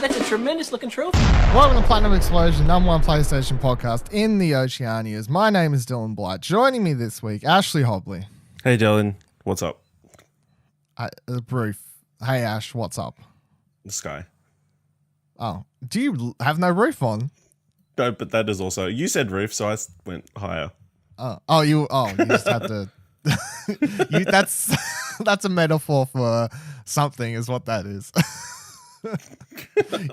that's a tremendous looking trophy. Welcome to Platinum Explosion, #1 PlayStation podcast in the Oceanias. My name is Dylan Blight. Joining me this week, Ashley Hobley. Hey Dylan, what's up? Roof. Hey Ash, what's up? The sky. Oh, do you have no roof on? No, but that is also, you said roof, so I went higher. You just had to. That's a metaphor for something, is what that is.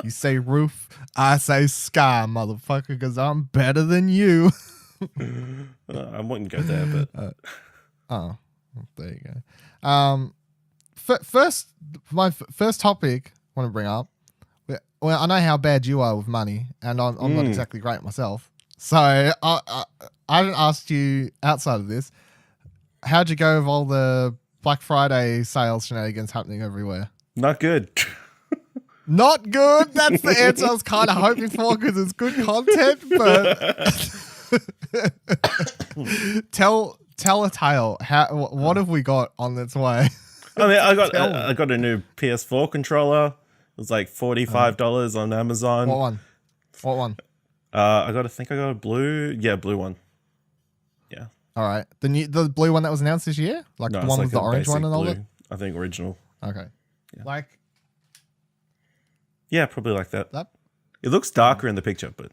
You say roof, I say sky, motherfucker, because I'm better than you. I wouldn't go there, but there you go. My first topic I want to bring up. Well, I know how bad you are with money, and I'm not exactly great myself. So I haven't asked you outside of this. How'd you go with all the Black Friday sales shenanigans happening everywhere? not good. Not good. That's the answer I was kind of hoping for because it's good content. But tell a tale. What have we got on its way? I mean, I got a new PS4 controller. It was like $45 on Amazon. What one? I got a blue. Yeah, blue one. Yeah. All right. The blue one that was announced this year, like No, the it's one like with the orange one and all blue. that. I think original. Okay. Yeah. Yeah, probably like that. It looks darker in the picture, but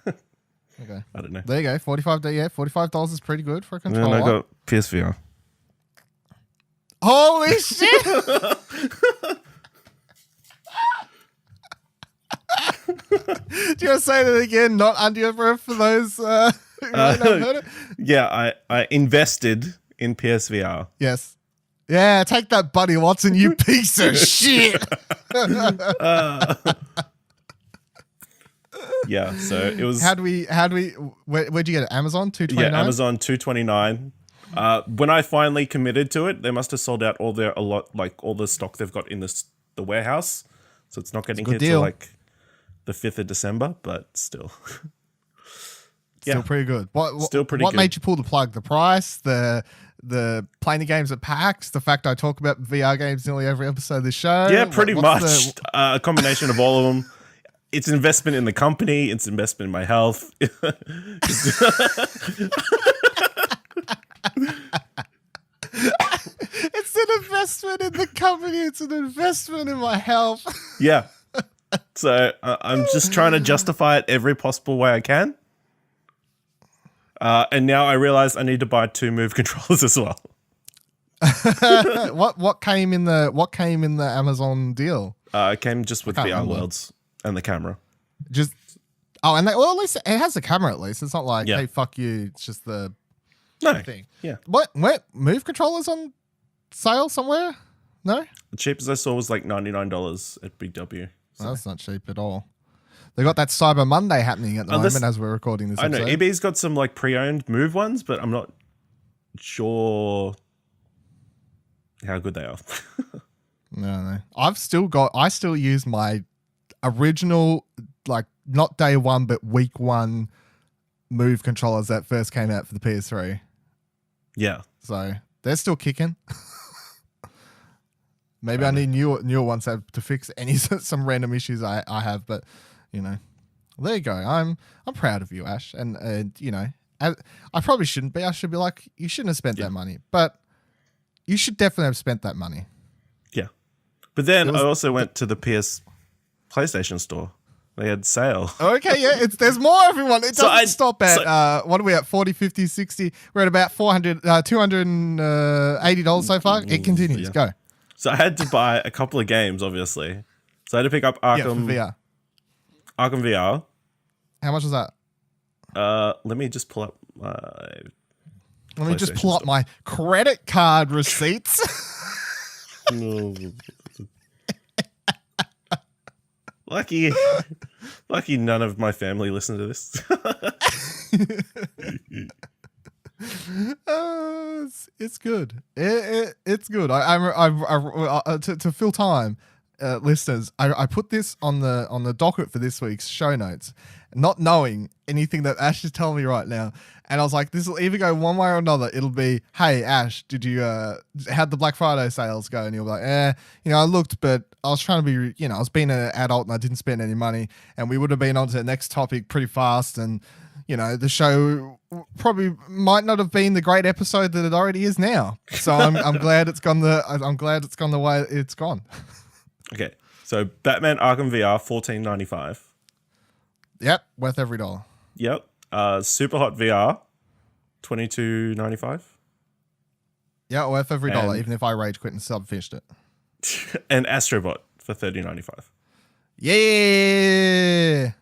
okay. I don't know. There you go. $45 is pretty good for a controller. And then I got PSVR. Holy shit! Do you want to say that again? Not under your breath for those who might not have heard it? Yeah, I invested in PSVR. Yes. Yeah, take that, Buddy Watson, you piece of shit. Yeah, so it was. Where'd you get it? Amazon $229? Yeah, Amazon $229. When I finally committed to it, they must have sold out all the stock they've got in the warehouse. So it's not getting here till like the 5th of December, but still. Still pretty good. Still pretty good. What made you pull the plug? The price, the playing the games at PAX, the fact I talk about VR games nearly every episode of the show. Yeah, pretty much. A combination of all of them. It's investment in the company. It's investment in my health. It's an investment in the company. It's an investment in my health. Yeah. So I'm just trying to justify it every possible way I can. And now I realize I need to buy 2 Move controllers as well. What came in the Amazon deal? It came just with VR Worlds and the camera. At least it has the camera. At least it's not like, hey, fuck you. It's just the thing. Yeah. What Move controllers on sale somewhere? No. The cheapest I saw was like $99 at Big W. So. That's not cheap at all. They got that Cyber Monday happening at the moment as we're recording this episode. I know eBay's got some like pre-owned Move ones, but I'm not sure how good they are. No. I still use my original, like not day one, but week one Move controllers that first came out for the PS3. Yeah. So they're still kicking. Maybe I need newer ones to fix some random issues I have, but there you go. I'm proud of you, Ash, and I probably shouldn't be. I should be like, you shouldn't have spent that money, but you should definitely have spent that money. Yeah, but then I also went to the PlayStation store. They had sale. Okay, yeah, there's more, everyone. It doesn't stop at, what are we at, 40, 50, 60? We're at about $280 so far. It continues. Go. So I had to buy a couple of games, obviously. So I had to pick up Arkham VR. Arkham VR. How much was that? Let me just pull up my credit card receipts. Lucky none of my family listen to this. It's good. It's good. To fill time, listeners, I put this on the docket for this week's show notes, not knowing anything that Ash is telling me right now. And I was like, this will either go one way or another. It'll be, hey, Ash, did you, how'd the Black Friday sales go? And you'll be like, I looked, but I was trying to be, I was being an adult and I didn't spend any money. And we would have been on to the next topic pretty fast. And, the show probably might not have been the great episode that it already is now. So I'm glad it's gone the way it's gone. Okay. So Batman Arkham VR, $14.95. Yep. Worth every dollar. Yep. Super Hot VR, $22.95. Yeah, worth every dollar, even if I rage quit and sub-fished it. And Astrobot for $30.95. Yeah.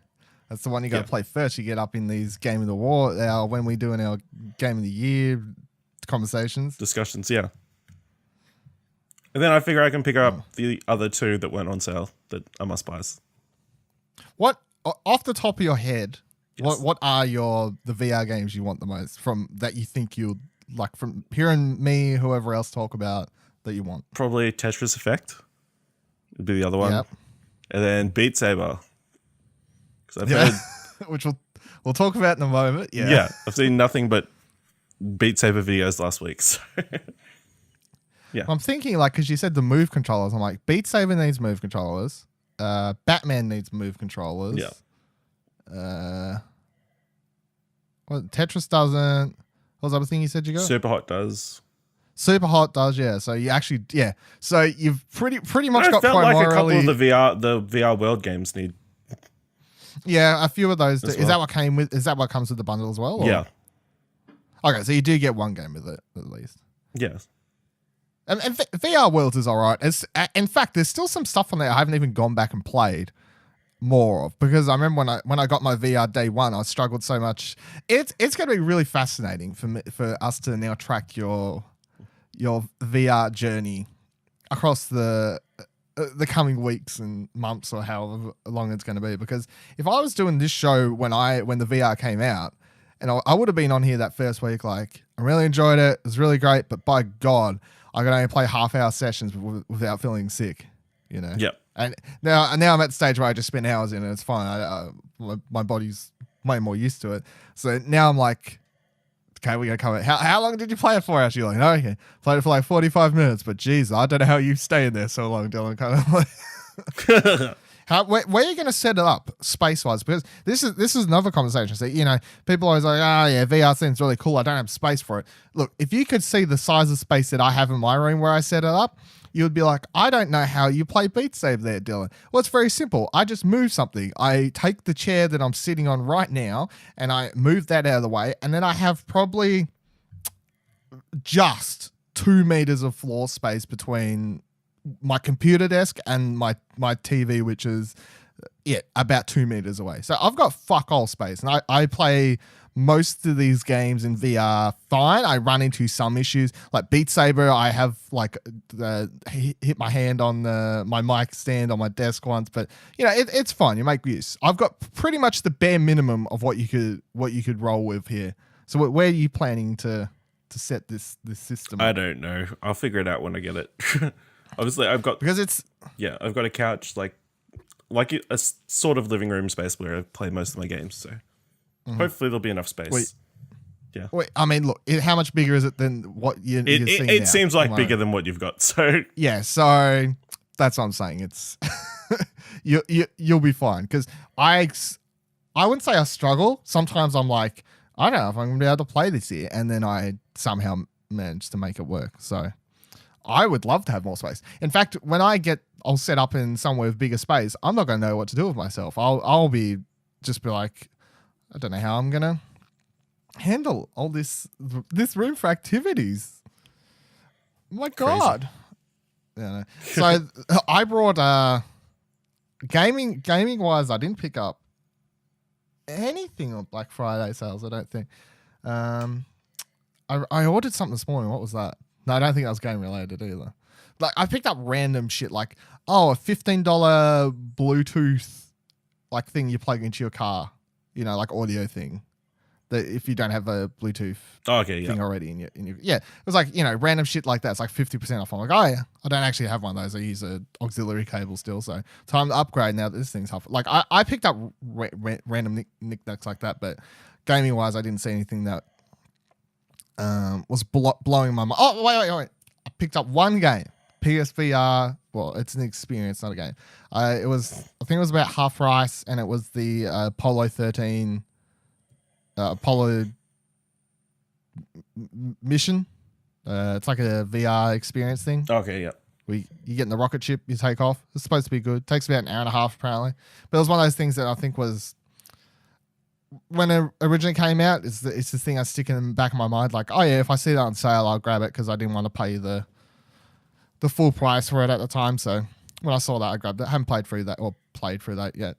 That's the one you got to play first. You get up in these Game of the War, when we're doing our Game of the Year conversations. Discussions, yeah. And then I figure I can pick up the other two that weren't on sale that are must-buys. What, off the top of your head, what are the VR games you want the most from that you think you'll like from hearing me, whoever else talk about that you want? Probably Tetris Effect would be the other one. Yep. And then Beat Saber. I've heard, which we'll talk about in a moment. Yeah, I've seen nothing but Beat Saber videos last week. So yeah, I'm thinking because you said the move controllers. I'm like, Beat Saber needs move controllers. Batman needs move controllers. Yeah. Tetris doesn't. What was the other thing you said you got? Super Hot does. Super Hot does, yeah. So you actually, yeah. So you've pretty much got felt primarily. Like a couple of the VR World games need. Yeah, a few of those. Well. Is that what came with? Is that what comes with the bundle as well? Or? Yeah. Okay, so you do get one game with it at least. Yes. And VR Worlds is all right. In fact, there's still some stuff on there I haven't even gone back and played more of because I remember when I got my VR day one, I struggled so much. It's going to be really fascinating for us to now track your VR journey across the coming weeks and months or however long it's going to be. Because if I was doing this show when the VR came out, and I would have been on here that first week, like I really enjoyed it. It was really great, but by God, I could only play half-hour sessions without feeling sick. Yep. And now I'm at the stage where I just spend hours in it. It's fine. My body's way more used to it. So now I'm like, okay, we're going to cover it. How long did you play it for, Ash? You're like, no, okay. Played it for like 45 minutes, but geez, I don't know how you stay in there so long, Dylan. Kind of like, where are you going to set it up space-wise? Because this is another conversation. So, people are always like, VR seems really cool. I don't have space for it. Look, if you could see the size of space that I have in my room where I set it up, you would be like, I don't know how you play Beat Saber there, Dylan. Well, it's very simple. I just move something. I take the chair that I'm sitting on right now and I move that out of the way. And then I have probably just 2 meters of floor space between my computer desk and my TV, which is about 2 meters away. So I've got fuck all space. And I play most of these games in VR fine. I run into some issues like Beat Saber. I have hit my hand on my mic stand on my desk once, but it's fine. You make use. I've got pretty much the bare minimum of what you could roll with here. So where are you planning to set this system? I don't know. I'll figure it out when I get it. Obviously, I've got a couch like a sort of living room space where I play most of my games. So. Hopefully there'll be enough space. Wait, I mean, look, how much bigger is it than what you're seeing now? It seems like bigger than what you've got. So yeah, so that's what I'm saying. It's you'll be fine because I wouldn't say I struggle. Sometimes I'm like, I don't know if I'm gonna be able to play this here, and then I somehow manage to make it work. So I would love to have more space. In fact, when I'll set up in somewhere with bigger space, I'm not gonna know what to do with myself. I'll be like, I don't know how I'm going to handle all this room for activities. My God. Yeah. So I brought gaming wise, I didn't pick up anything on Black Friday sales, I don't think. I ordered something this morning. What was that? No, I don't think that was game related either. Like I picked up random shit like, a $15 Bluetooth like thing you plug into your car. Like audio thing if you don't have a Bluetooth Okay, thing already in your it was like, random shit like that. It's like 50% off. I'm like, oh yeah, I don't actually have one of those. I use a auxiliary cable still, so time to upgrade now that this thing's half. Like I picked up random knickknacks like that, but gaming wise, I didn't see anything that was blowing my mind. Oh wait! I picked up one game, PSVR. Well, it's an experience, not a game. I think it was about half price, and it was the Apollo 13 Apollo mission. It's like a VR experience thing. Okay, yeah. You get in the rocket ship, you take off. It's supposed to be good. It takes about an hour and a half apparently, but it was one of those things that I think was, when it originally came out, it's the thing I stick in the back of my mind. Like, oh yeah, if I see that on sale, I'll grab it because I didn't want to pay the full price for it at the time. So when I saw that, I grabbed it. I haven't played through that yet.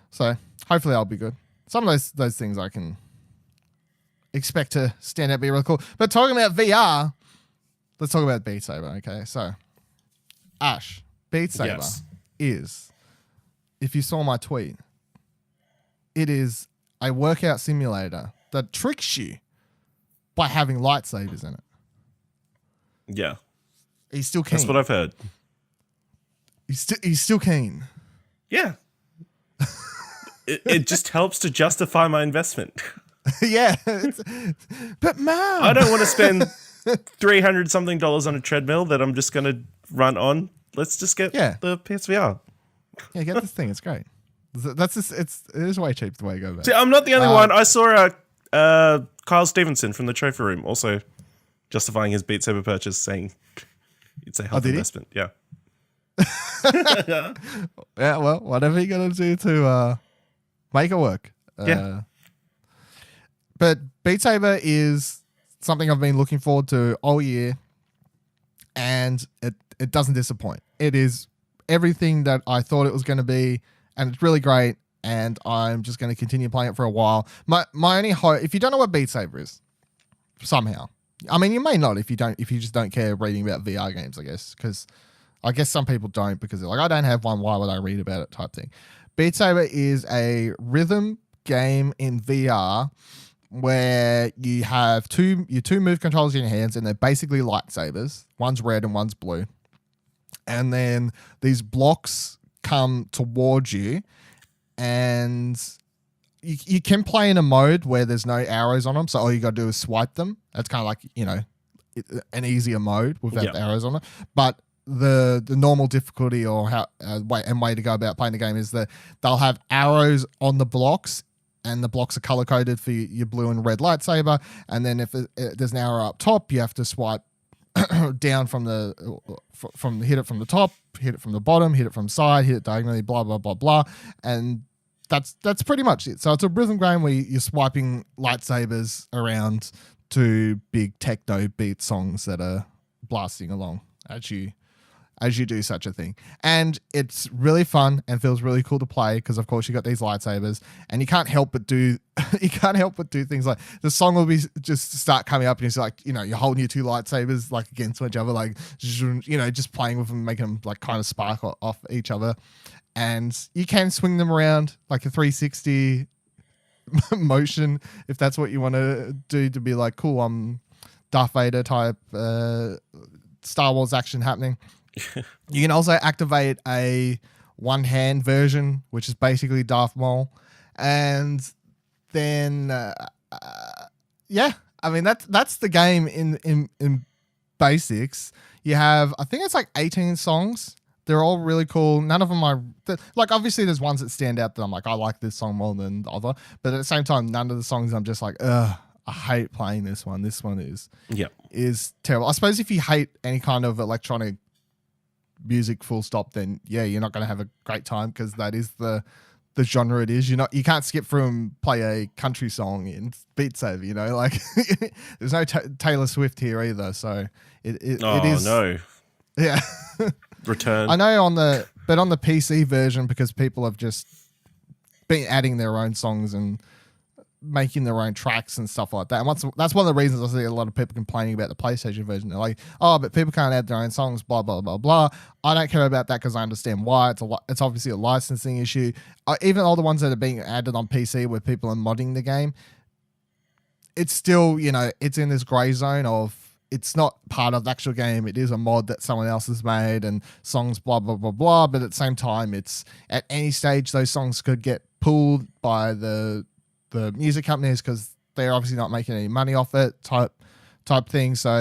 So hopefully I'll be good. Some of those things I can expect to stand out, be really cool. But talking about VR, let's talk about Beat Saber. Okay, so Ash, Beat Saber is, if you saw my tweet, it is a workout simulator that tricks you by having lightsabers in it. Yeah. He's still keen. That's what I've heard. He's still keen. Yeah. it just helps to justify my investment. Yeah. But man, I don't want to spend $300 something on a treadmill that I'm just going to run on. Let's just get the PSVR. Yeah, get this thing. It's great. That's just, it is way cheap the way you go about it. See, I'm not the only one. I saw Kyle Stevenson from the Trophy Room also justifying his Beat Saber purchase, saying it's a health investment. Yeah. Yeah, well, whatever you got to do to make it work. Yeah. But Beat Saber is something I've been looking forward to all year, and it doesn't disappoint. It is everything that I thought it was going to be, and it's really great, and I'm just going to continue playing it for a while. My only hope, if you don't know what Beat Saber is, somehow, I mean, you may not if you just don't care reading about VR games, I guess, because I guess some people don't because they're like, I don't have one, why would I read about it type thing. Beat Saber is a rhythm game in VR where you have your two move controllers in your hands, and they're basically lightsabers. One's red and one's blue. And then these blocks come towards you, and you can play in a mode where there's no arrows on them, so all you got to do is swipe them. That's kind of like, an easier mode without the arrows on it. But the normal difficulty or way to go about playing the game is that they'll have arrows on the blocks, and the blocks are color coded for your blue and red lightsaber. And then if there's an arrow up top, you have to swipe down from hit it from the top, hit it from the bottom, hit it from side, hit it diagonally, blah blah blah blah, and that's pretty much it. So it's a rhythm game where you're swiping lightsabers around to big techno beat songs that are blasting along as you do such a thing. And it's really fun and feels really cool to play because, of course, you got these lightsabers, and you can't help but do things like the song will be just start coming up, and it's like, you're holding your two lightsabers like against each other, like, just playing with them, making them like kind of spark off each other. And you can swing them around like a 360 motion if that's what you want to do, to be like, cool, I'm Darth Vader type Star Wars action happening. You can also activate a one-hand version, which is basically Darth Maul. And then, I mean, that's the game in basics. You have, I think it's like 18 songs. They're all really cool. None of them are, like, obviously there's ones that stand out that I'm like, I like this song more than the other. But at the same time, none of the songs I'm just like, I hate playing this one. This one is terrible. I suppose if you hate any kind of electronic music full stop, then you're not going to have a great time, because that is the genre it is. You can't skip through and play a country song in Beat Saber, like there's no Taylor Swift here either, so it is. No. Yeah. Return. I know on the PC version, because people have just been adding their own songs and making their own tracks and stuff like that. And that's one of the reasons I see a lot of people complaining about the PlayStation version. They're like, oh, but people can't add their own songs, blah, blah, blah, blah. I don't care about that because I understand why. It's obviously a licensing issue. Even all the ones that are being added on PC where people are modding the game, it's still, it's in this gray zone of it's not part of the actual game. It is a mod that someone else has made and songs, blah, blah, blah, blah. But at the same time, it's at any stage, those songs could get pulled by the music companies because they're obviously not making any money off it type thing. So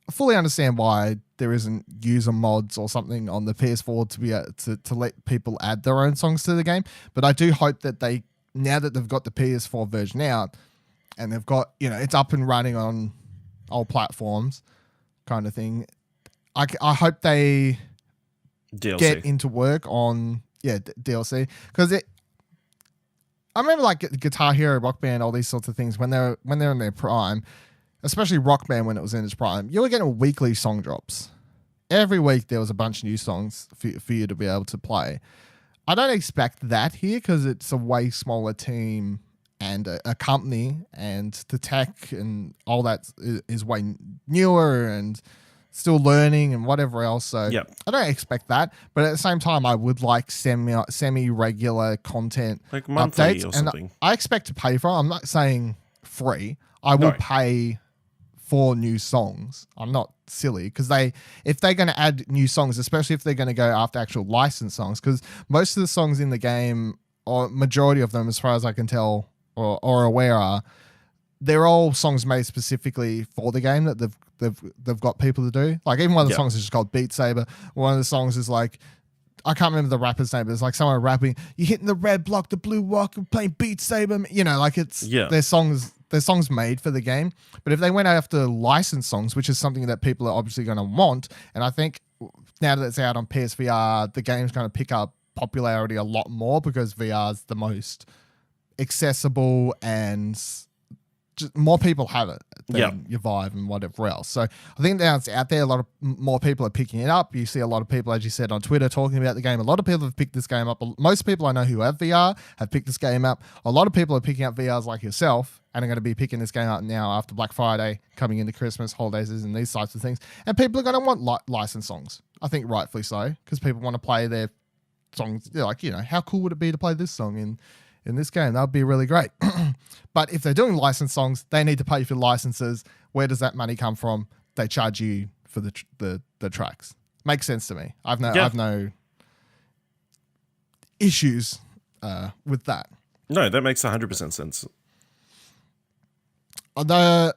I fully understand why there isn't user mods or something on the PS4 to be able to let people add their own songs to the game. But I do hope that now that they've got the PS4 version out and they've got, it's up and running on all platforms kind of thing, I hope they DLC. get into work on, DLC. Because I remember like Guitar Hero, Rock Band, all these sorts of things when they're in their prime, especially Rock Band when it was in its prime, you were getting weekly song drops. Every week there was a bunch of new songs for you to be able to play. I don't expect that here because it's a way smaller team and a company, and the tech and all that is way newer and still learning and whatever else. So yep. I don't expect that. But at the same time, I would like semi-regular content like monthly updates. or something. And I expect to pay for it. I'm not saying free. I will pay for new songs. I'm not silly because if they're going to add new songs, especially if they're going to go after actual licensed songs, because most of the songs in the game, or majority of them, as far as I can tell or aware are, they're all songs made specifically for the game that they've got people to do. Like even one of the songs is just called Beat Saber. One of the songs is like, I can't remember the rapper's name, but it's like someone rapping, "You're hitting the red block, the blue walk, and playing Beat Saber." Like it's their songs made for the game. But if they went after licensed songs, which is something that people are obviously going to want, and I think now that it's out on PSVR, the game's going to pick up popularity a lot more because VR is the most accessible and just more people have it than your Vive and whatever else. So I think now it's out there. A lot of more people are picking it up. You see a lot of people, as you said, on Twitter talking about the game. A lot of people have picked this game up. Most people I know who have VR have picked this game up. A lot of people are picking up VRs like yourself and are going to be picking this game up now after Black Friday, coming into Christmas, holidays, and these types of things. And people are going to want licensed songs. I think rightfully so, because people want to play their songs. They're like, how cool would it be to play this song in this game? That would be really great. But if they're doing licensed songs, they need to pay for licenses. Where does that money come from? They charge you for the tracks. Makes sense to me. I've no issues with that. No, that makes 100% sense. The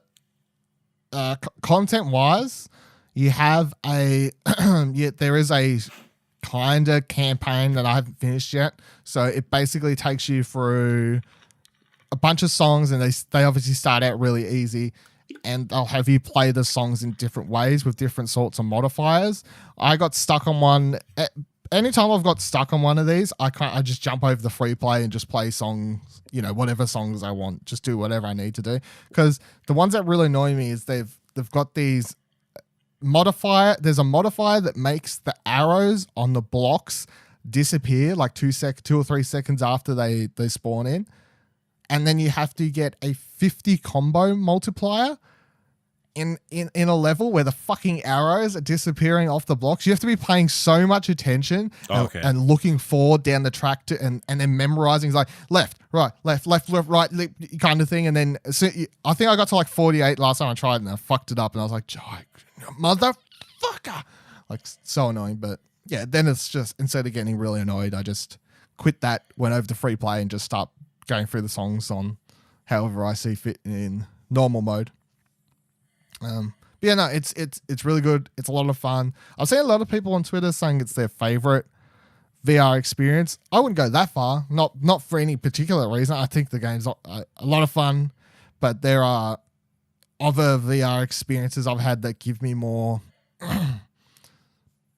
content-wise, you have there is a kind of campaign that I haven't finished yet. So it basically takes you through a bunch of songs, and they obviously start out really easy, and they'll have you play the songs in different ways with different sorts of modifiers. I got stuck on one. Anytime I've got stuck on one of these, I just jump over the free play and just play songs, whatever songs I want, just do whatever I need to do. Because the ones that really annoy me is they've got these there's a modifier that makes the arrows on the blocks disappear like 2 or 3 seconds after they spawn in, and then you have to get a 50 combo multiplier in a level where the fucking arrows are disappearing off the blocks. You have to be paying so much attention and looking forward down the track and then memorizing like left, right, kind of thing. And then I think I got to like 48 last time I tried, and I fucked it up, and I was like, motherfucker, like so annoying. But yeah, then it's just, instead of getting really annoyed, I just quit that, went over to free play, and just start going through the songs on however I see fit in normal mode. But yeah, no, it's really good. It's a lot of fun. I've seen a lot of people on Twitter saying it's their favorite VR experience. I wouldn't go that far, not for any particular reason. I think the game's a lot of fun, but there are other VR experiences I've had that give me more.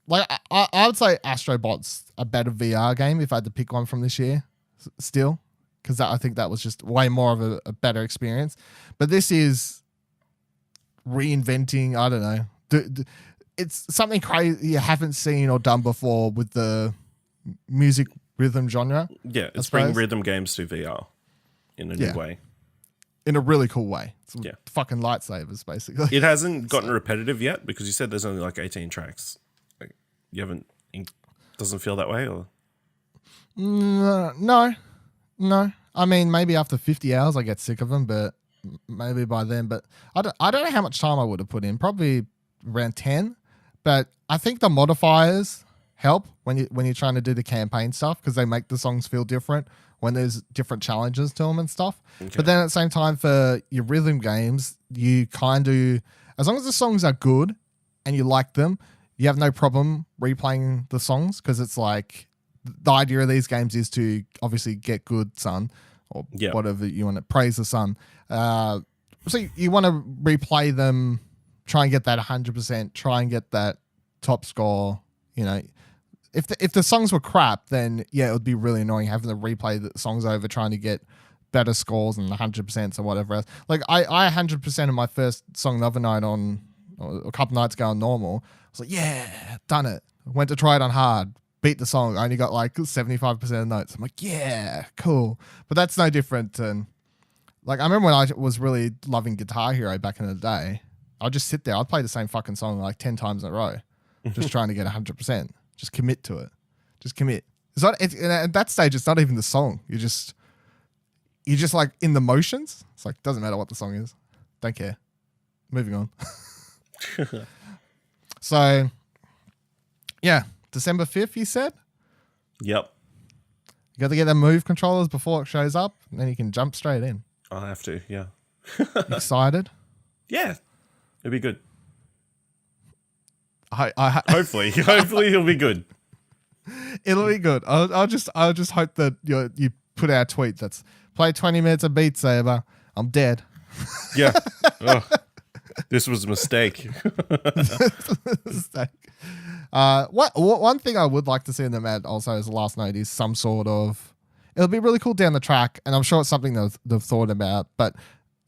Like I would say Astrobot's a better VR game if I had to pick one from this year still, because I think that was just way more of a better experience. But this is reinventing, I don't know, it's something crazy you haven't seen or done before with the music rhythm genre. Yeah, it's bringing rhythm games to VR in a new way. In a really cool way. It's fucking lightsabers, basically. It hasn't gotten repetitive yet, because you said there's only like 18 tracks. Like, you haven't, doesn't feel that way, or? No. I mean, maybe after 50 hours I get sick of them, but maybe by then. But I don't know how much time I would have put in. Probably around 10. But I think the modifiers help when you're trying to do the campaign stuff because they make the songs feel different when there's different challenges to them and stuff. Okay. But then at the same time, for your rhythm games, you kind of, as long as the songs are good and you like them, you have no problem replaying the songs because it's like the idea of these games is to obviously get good, son, or whatever you want to praise the son. So you want to replay them, try and get that 100%, try and get that top score, you know. If the songs were crap, then yeah, it would be really annoying having to replay the songs over trying to get better scores and 100% or whatever else. Like I 100% of my first song the other night on, or a couple nights ago on normal. I was like, yeah, done it. Went to try it on hard, beat the song. I only got like 75% of the notes. I'm like, yeah, cool. But that's no different. And like I remember when I was really loving Guitar Hero back in the day, I'd just sit there. I'd play the same fucking song like 10 times in a row, just trying to get 100%. Just commit to it. Just commit. It's not. At that stage, it's not even the song. You're just like in the motions. It's like doesn't matter what the song is. Don't care. Moving on. So, yeah, December 5th. You said. Yep. You got to get the Move controllers before it shows up, and then you can jump straight in. I'll have to. Yeah. Excited? Yeah, it'll be good. Hopefully it'll be good. It'll be good. I'll just hope that you put out a tweet that's play 20 minutes of Beat Saber. I'm dead. Yeah. Oh, this was a mistake. One thing I would like to see in them add also as a last note is some sort of. It'll be really cool down the track, and I'm sure it's something they've thought about. But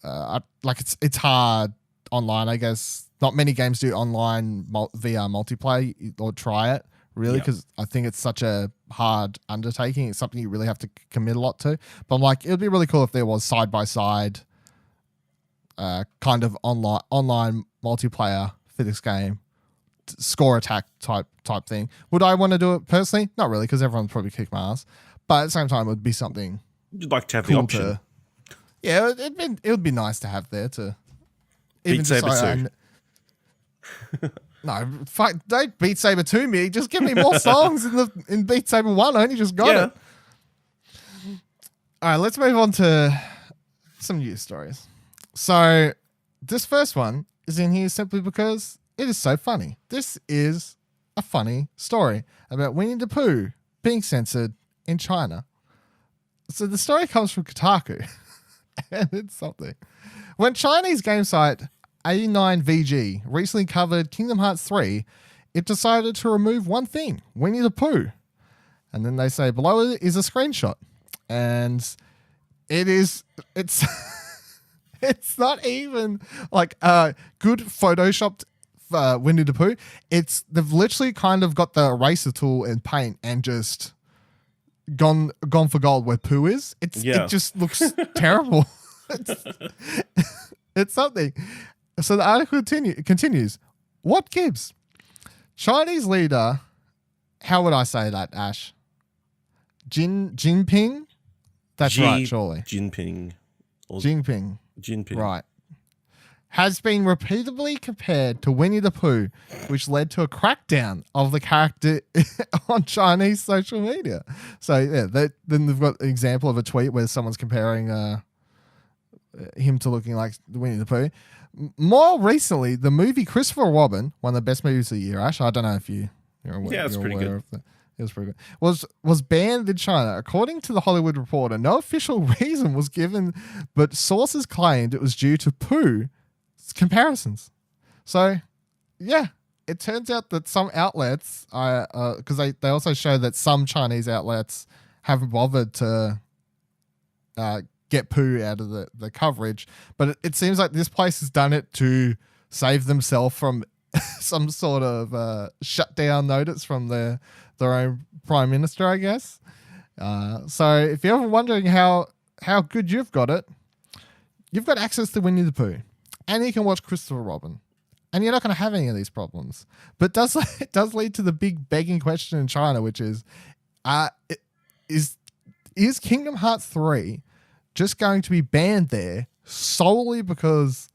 it's hard online, I guess. Not many games do online VR multiplayer or try it, really, because I think it's such a hard undertaking. It's something you really have to commit a lot to. But I'm like, it would be really cool if there was side-by-side kind of online multiplayer for this game, score attack type thing. Would I want to do it personally? Not really, because everyone's probably kick my ass. But at the same time, it would be something you'd like to have cool the option. It would be nice to have there to Beat Saber 2. No, fuck! Don't Beat Saber 2 me. Just give me more songs in Beat Saber 1. I only just got it. All right, let's move on to some news stories. So this first one is in here simply because it is so funny. This is a funny story about Winnie the Pooh being censored in China. So the story comes from Kotaku, and it's something. When Chinese game site A9VG recently covered Kingdom Hearts 3, it decided to remove one thing, Winnie the Pooh. And then they say below it is a screenshot. And it's it's not even like a good photoshopped Winnie the Pooh. They've literally kind of got the eraser tool and paint and just gone for gold where Pooh is. It just looks terrible. It's something. So the article continues. What gives? Chinese leader, how would I say that, Ash? Jinping? That's right, surely. Jinping. Jinping. Right. Has been repeatedly compared to Winnie the Pooh, which led to a crackdown of the character on Chinese social media. So, yeah, then they've got an example of a tweet where someone's comparing him to looking like Winnie the Pooh. More recently, the movie Christopher Robin, one of the best movies of the year, Ash. I don't know if you're aware. Yeah, it's pretty good. It was pretty good. Was banned in China. According to the Hollywood Reporter, no official reason was given, but sources claimed it was due to Pooh comparisons. So, yeah, it turns out that some outlets, because they also show that some Chinese outlets haven't bothered to get Pooh out of the coverage, but it seems like this place has done it to save themselves from some sort of shutdown notice from their own prime minister, I guess. So if you're ever wondering how good you've got it, you've got access to Winnie the Pooh, and you can watch Christopher Robin, and you're not going to have any of these problems. But it does lead to the big begging question in China, which is Kingdom Hearts 3 just going to be banned there solely because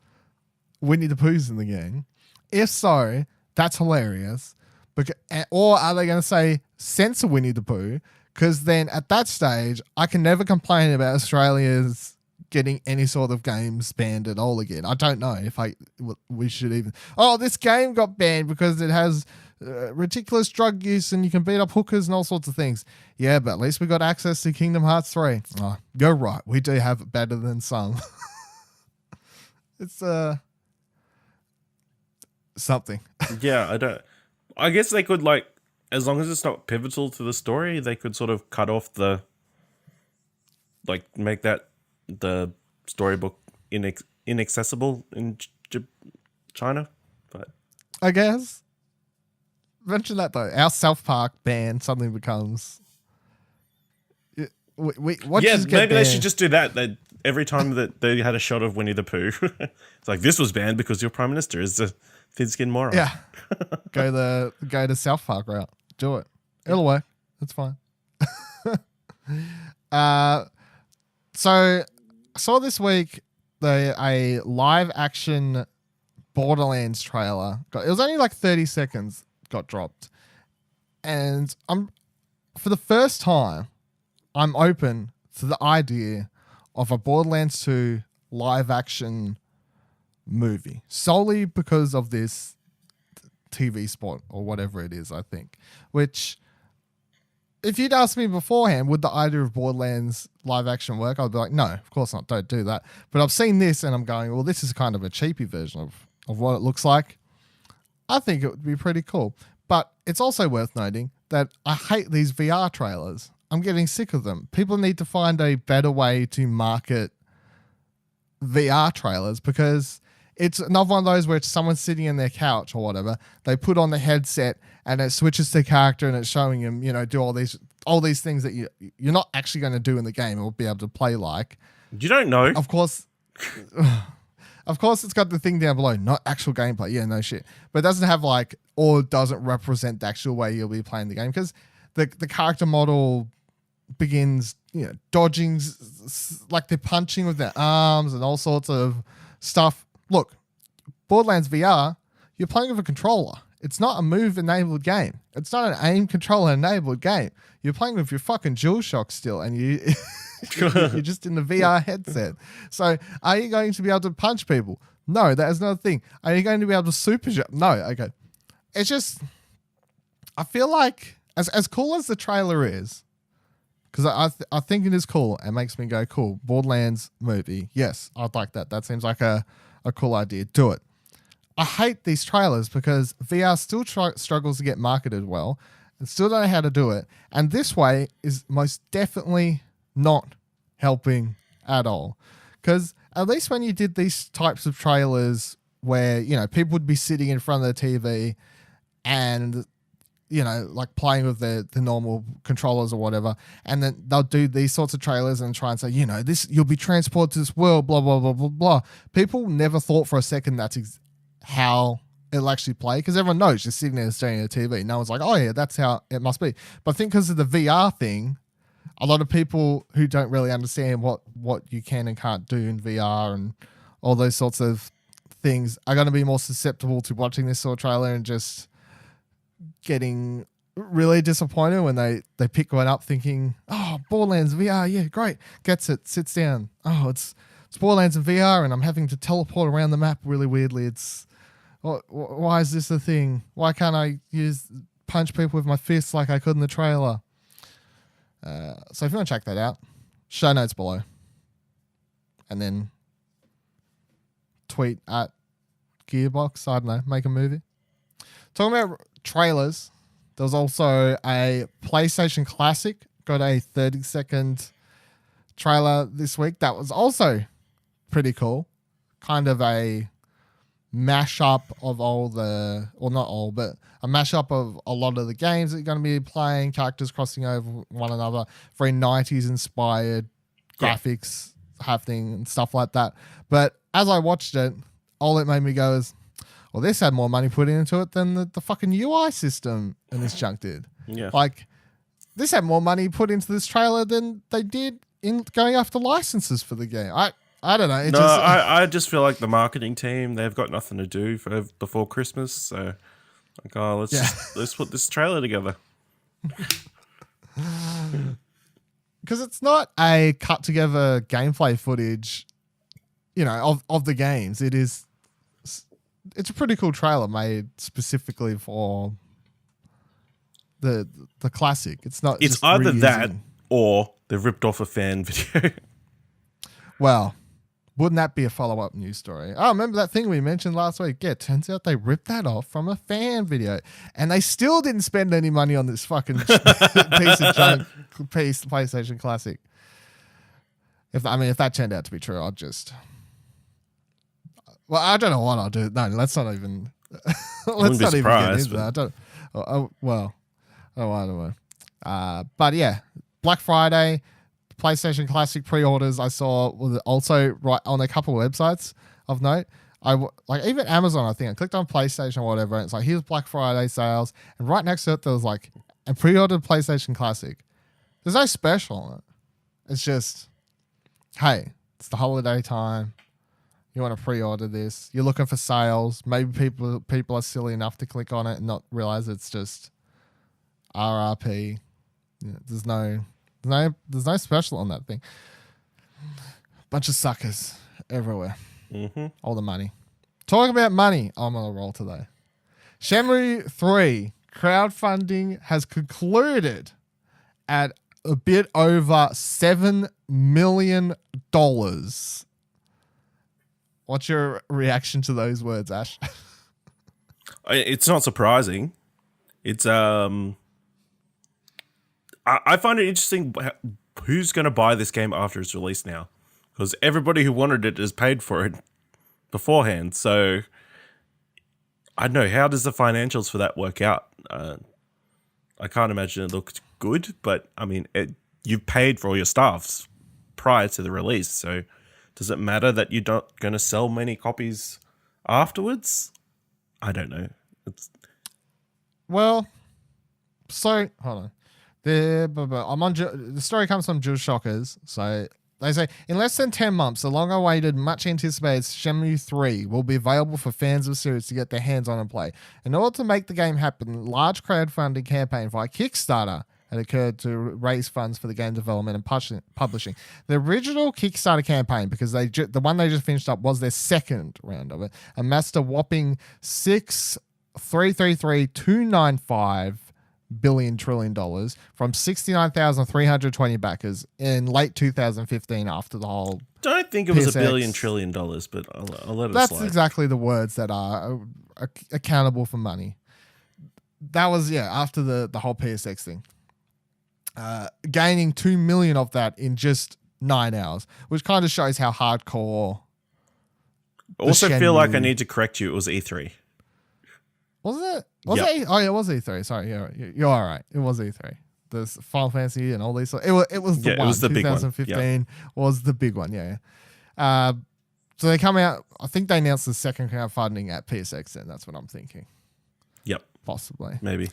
Winnie the Pooh's in the game? If so, that's hilarious. Or are they going to say censor Winnie the Pooh? Because then at that stage, I can never complain about Australia's getting any sort of games banned at all again. I don't know if we should even. Oh, this game got banned because it has ridiculous drug use and you can beat up hookers and all sorts of things. Yeah, but at least we got access to Kingdom Hearts 3. Oh, you're right. We do have it better than some. It's something. Yeah, I guess they could, like, as long as it's not pivotal to the story, they could sort of cut off make that the storybook inaccessible in China. But I guess. Mention that though. Our South Park ban suddenly becomes. Maybe they should just do that. Every time that they had a shot of Winnie the Pooh, it's like, this was banned because your prime minister is a thin-skinned moron. Yeah, go to South Park route. Do it. It'll work. It's fine. So I saw this week a live action Borderlands trailer. It was only like 30 seconds. Got dropped, and for the first time, I'm open to the idea of a Borderlands 2 live action movie solely because of this TV spot or whatever it is. I think, which, if you'd asked me beforehand, would the idea of Borderlands live action work? I'd be like, no, of course not. Don't do that. But I've seen this and I'm going, well, this is kind of a cheapy version of what it looks like. I think it would be pretty cool. But it's also worth noting that I hate these VR trailers. I'm getting sick of them. People need to find a better way to market VR trailers, because it's another one of those where it's someone sitting in their couch or whatever. They put on the headset and it switches to character and it's showing them, do all these things that you're not actually going to do in the game or be able to play like. You don't know. Of course. Of course, it's got the thing down below, not actual gameplay. Yeah, no shit. But it doesn't have or doesn't represent the actual way you'll be playing the game, because the character model begins, dodging, like they're punching with their arms and all sorts of stuff. Look, Borderlands VR, you're playing with a controller. It's not a move-enabled game. It's not an aim controller-enabled game. You're playing with your fucking DualShock still, and you're just in the VR headset. So are you going to be able to punch people? No, that is not a thing. Are you going to be able to super jump? No, okay. It's just, I feel like, as cool as the trailer is, because I think it is cool. It makes me go, cool, Borderlands movie. Yes, I'd like that. That seems like a cool idea. Do it. I hate these trailers because VR still struggles to get marketed well and still don't know how to do it. And this way is most definitely not helping at all. Because at least when you did these types of trailers where, people would be sitting in front of the TV and, like playing with the normal controllers or whatever, and then they'll do these sorts of trailers and try and say, this, you'll be transported to this world, blah, blah, blah, blah, blah. People never thought for a second that's how it'll actually play, because everyone knows you're sitting there staring at a TV. No one's like, oh yeah, that's how it must be. But I think because of the VR thing, a lot of people who don't really understand what you can and can't do in VR and all those sorts of things are going to be more susceptible to watching this sort of trailer and just getting really disappointed when they pick one up thinking, oh, Borderlands VR, yeah, great. Gets it, sits down. Oh, it's Borderlands in VR and I'm having to teleport around the map really weirdly. Why is this a thing? Why can't I punch people with my fists like I could in the trailer? So if you want to check that out, show notes below. And then tweet at Gearbox, I don't know, make a movie. Talking about trailers, there was also a PlayStation Classic, got a 30-second trailer this week. That was also pretty cool. Kind of a mashup of but a mashup of a lot of the games that you're going to be playing, characters crossing over one another, very 90s inspired graphics happening and stuff like that. But as I watched it, all it made me go is, well, this had more money put into it than the fucking UI system in this junk did. Yeah. Like, this had more money put into this trailer than they did in going after licenses for the game. I don't know. I just feel like the marketing team, they've got nothing to do before Christmas. So, like, let's put this trailer together. Because it's not a cut together gameplay footage, of the games. It's a pretty cool trailer made specifically for the classic. It's not. It's either that or they've ripped off a fan video. Well, wouldn't that be a follow-up news story? Oh, remember that thing we mentioned last week? Yeah, turns out they ripped that off from a fan video. And they still didn't spend any money on this fucking piece of junk PlayStation Classic. If that turned out to be true, I'd just... Well, I don't know what I'll do. No, let's not even... let's not even get into that. I don't know. But yeah, Black Friday... PlayStation Classic pre-orders I saw was also right on a couple of websites of note. Even Amazon, I think I clicked on PlayStation or whatever, and it's like, here's Black Friday sales, and right next to it there was like a pre-ordered PlayStation Classic. There's no special on it. It's just, hey, it's the holiday time. You want to pre-order this. You're looking for sales. Maybe people are silly enough to click on it and not realize it's just RRP. There's no special on that thing. Bunch of suckers everywhere. Mm-hmm. All the money. Talking about money, I'm on a roll today. Shenmue 3 crowdfunding has concluded at a bit over $7 million. What's your reaction to those words, Ash? It's not surprising. It's I find it interesting who's going to buy this game after it's released now, because everybody who wanted it has paid for it beforehand. So I don't know, how does the financials for that work out? I can't imagine it looked good, but I mean, you've paid for all your stuff prior to the release. So does it matter that you're not going to sell many copies afterwards? I don't know. Hold on. The story comes from Jules Shockers. So they say, in less than 10 months, the long-awaited, much-anticipated Shenmue 3 will be available for fans of the series to get their hands on and play. In order to make the game happen, a large crowdfunding campaign via Kickstarter had occurred to raise funds for the game development and publishing. The original Kickstarter campaign, because the one they just finished up was their second round of it, amassed a whopping $6,333,295 billion trillion from 69,320 backers in late 2015 after the whole don't think it was $1 billion trillion, but I'll let it slide. That's exactly the words that are accountable for money. That was after the whole PSX thing, gaining 2 million of that in just 9 hours, which kind of shows how hardcore. I also feel like I need to correct you. It was E3. Was it? It? Oh, yeah, it was E3. Sorry, you're all right. It was E3. There's Final Fantasy and all these. It was the one. It was the big one. 2015 was the big one. Yeah. So they come out. I think they announced the second crowdfunding at PSX. Then that's what I'm thinking. Yep. Possibly. Maybe.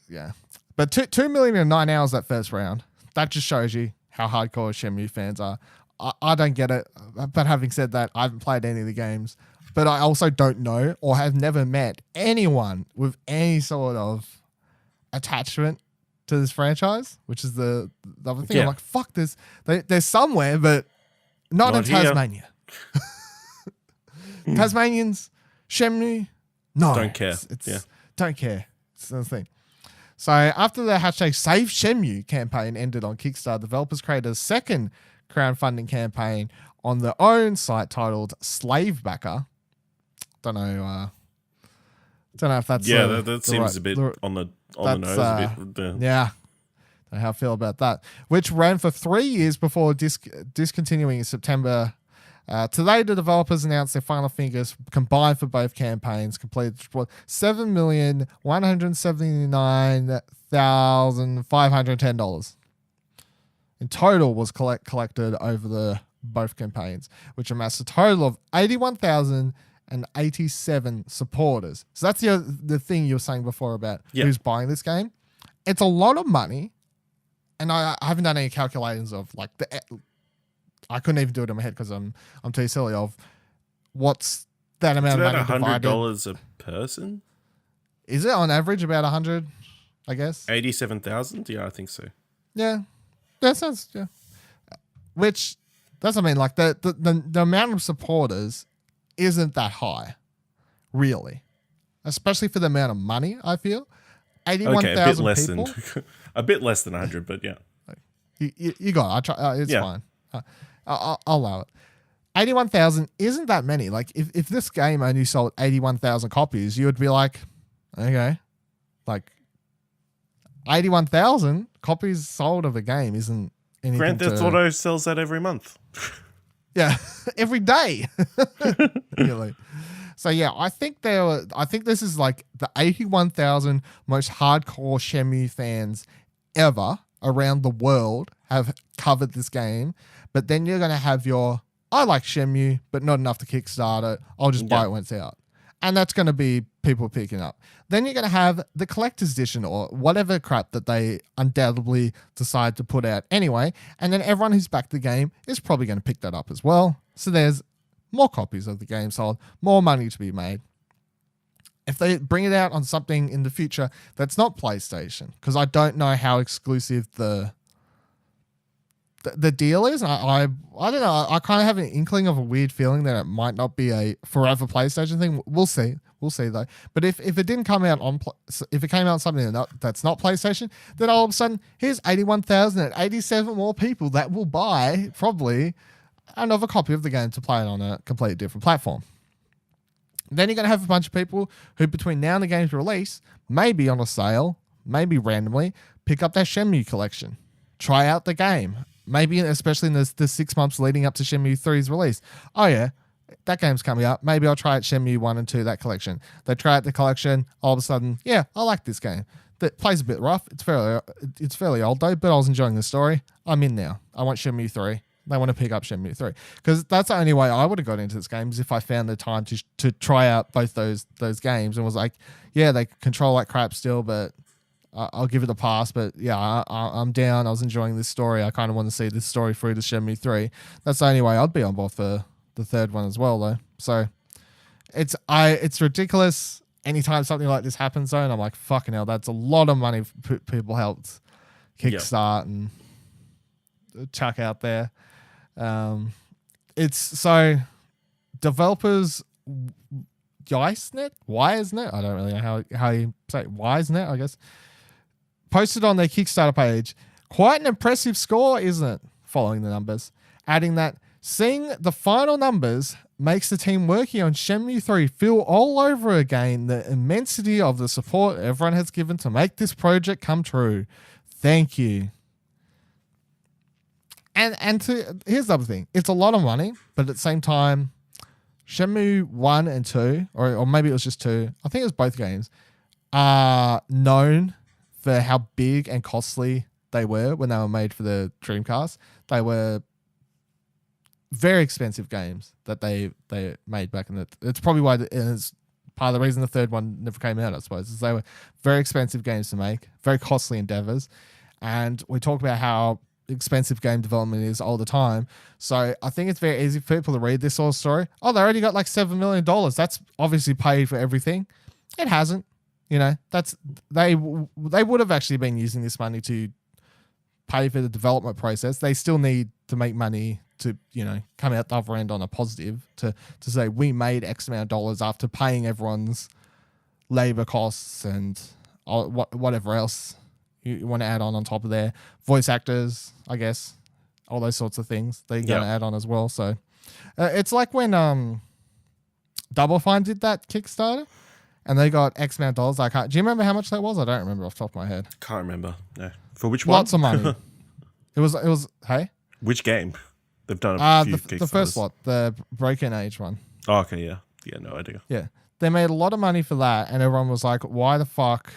Yeah. But 2 million in 9 hours that first round. That just shows you how hardcore Shenmue fans are. I don't get it. But having said that, I haven't played any of the games. But I also don't know or have never met anyone with any sort of attachment to this franchise, which is the other thing. Yeah. I'm like, fuck this. They're somewhere, but not in Tasmania. Tasmanians, Shenmue, no. Don't care. Don't care. It's the thing. So after the hashtag Save Shenmue campaign ended on Kickstarter, developers created a second crowdfunding campaign on their own site titled Slave Backer. Don't know if that's that seems a bit on the nose. A bit, yeah, don't know how I feel about that. Which ran for 3 years before discontinuing in September. Today, the developers announced their final figures combined for both campaigns, completed $7,179,510 in total was collected over the both campaigns, which amassed a total of 81,087 supporters. So that's the thing you were saying before about who's buying this game. It's a lot of money, and I haven't done any calculations of like I couldn't even do it in my head because I'm too silly of what's that It's amount of about money divided. $100 a person. Is it on average about 100? I guess 87,000. Yeah, I think so. Yeah, that sounds Which that's what I mean. Like the amount of supporters isn't that high, really, especially for the amount of money. I feel 81,000 people. A bit less than 100, but yeah. You got it. I try. It's Yeah. fine. I'll allow it. 81,000 isn't that many. Like if this game only sold 81,000 copies, you would be like, okay, like 81,000 copies sold of a game isn't anything. Grand Theft Auto sells that every month. Yeah, every day. Really. So yeah, I think this is like the 81,000 most hardcore Shenmue fans ever around the world have covered this game. But then you're gonna have I like Shenmue, but not enough to Kickstarter it. I'll just buy it when it's out. And that's going to be people picking up. Then you're going to have the collector's edition or whatever crap that they undoubtedly decide to put out anyway. And then everyone who's backed the game is probably going to pick that up as well. So there's more copies of the game sold, more money to be made. If they bring it out on something in the future that's not PlayStation, because I don't know how exclusive the deal is. I don't know. I kind of have an inkling of a weird feeling that it might not be a forever PlayStation thing. We'll see. We'll see though. But if it didn't come out if it came out something that's not PlayStation, then all of a sudden here's 81,087 more people that will buy probably another copy of the game to play it on a completely different platform. Then you're going to have a bunch of people who between now and the game's release, maybe on a sale, maybe randomly, pick up that Shenmue collection, try out the game. Maybe, especially in the 6 months leading up to Shenmue 3's release. Oh, yeah, that game's coming up. Maybe I'll try out Shenmue 1 and 2, that collection. They try out the collection. All of a sudden, yeah, I like this game. That plays a bit rough. It's fairly old, though, but I was enjoying the story. I'm in now. I want Shenmue 3. They want to pick up Shenmue 3. Because that's the only way I would have got into this game is if I found the time to try out both those games and was like, yeah, they control like crap still, but I'll give it a pass, but yeah, I'm down. I was enjoying this story. I kind of want to see this story through to Shenmue 3. That's the only way I'd be on board for the third one as well, though. So it's ridiculous anytime something like this happens, though, and I'm like, fucking hell, that's a lot of money people helped kickstart and chuck out there. It's so developers Wisenet, I don't really know how you say it. Wisenet, I guess, posted on their Kickstarter page, quite an impressive score, isn't it? Following the numbers, adding that seeing the final numbers makes the team working on Shenmue 3 feel all over again the immensity of the support everyone has given to make this project come true. Thank you. And here's the other thing. It's a lot of money, but at the same time, Shenmue 1 and 2, or maybe it was just 2, I think it was both games, are known for how big and costly they were when they were made for the Dreamcast. They were very expensive games that they made back in the... It's probably why... it's part of the reason the third one never came out, I suppose, is they were very expensive games to make, very costly endeavors. And we talk about how expensive game development is all the time. So I think it's very easy for people to read this sort of story. Oh, they already got like $7 million. That's obviously paid for everything. It hasn't. You know, that's they would have actually been using this money to pay for the development process. They still need to make money to, you know, come out the other end on a positive to say we made X amount of dollars after paying everyone's labor costs and whatever else you want to add on top of there. Voice actors, I guess, all those sorts of things they're going to add on as well. So it's like when Double Fine did that Kickstarter and they got X amount of dollars. Do you remember how much that was? I don't remember off the top of my head. Can't remember. No. For which one? Lots of money. It was, hey? Which game? They've done a few the first lot, the Broken Age one. Oh, okay, yeah. Yeah, no idea. Yeah. They made a lot of money for that, and everyone was like, why the fuck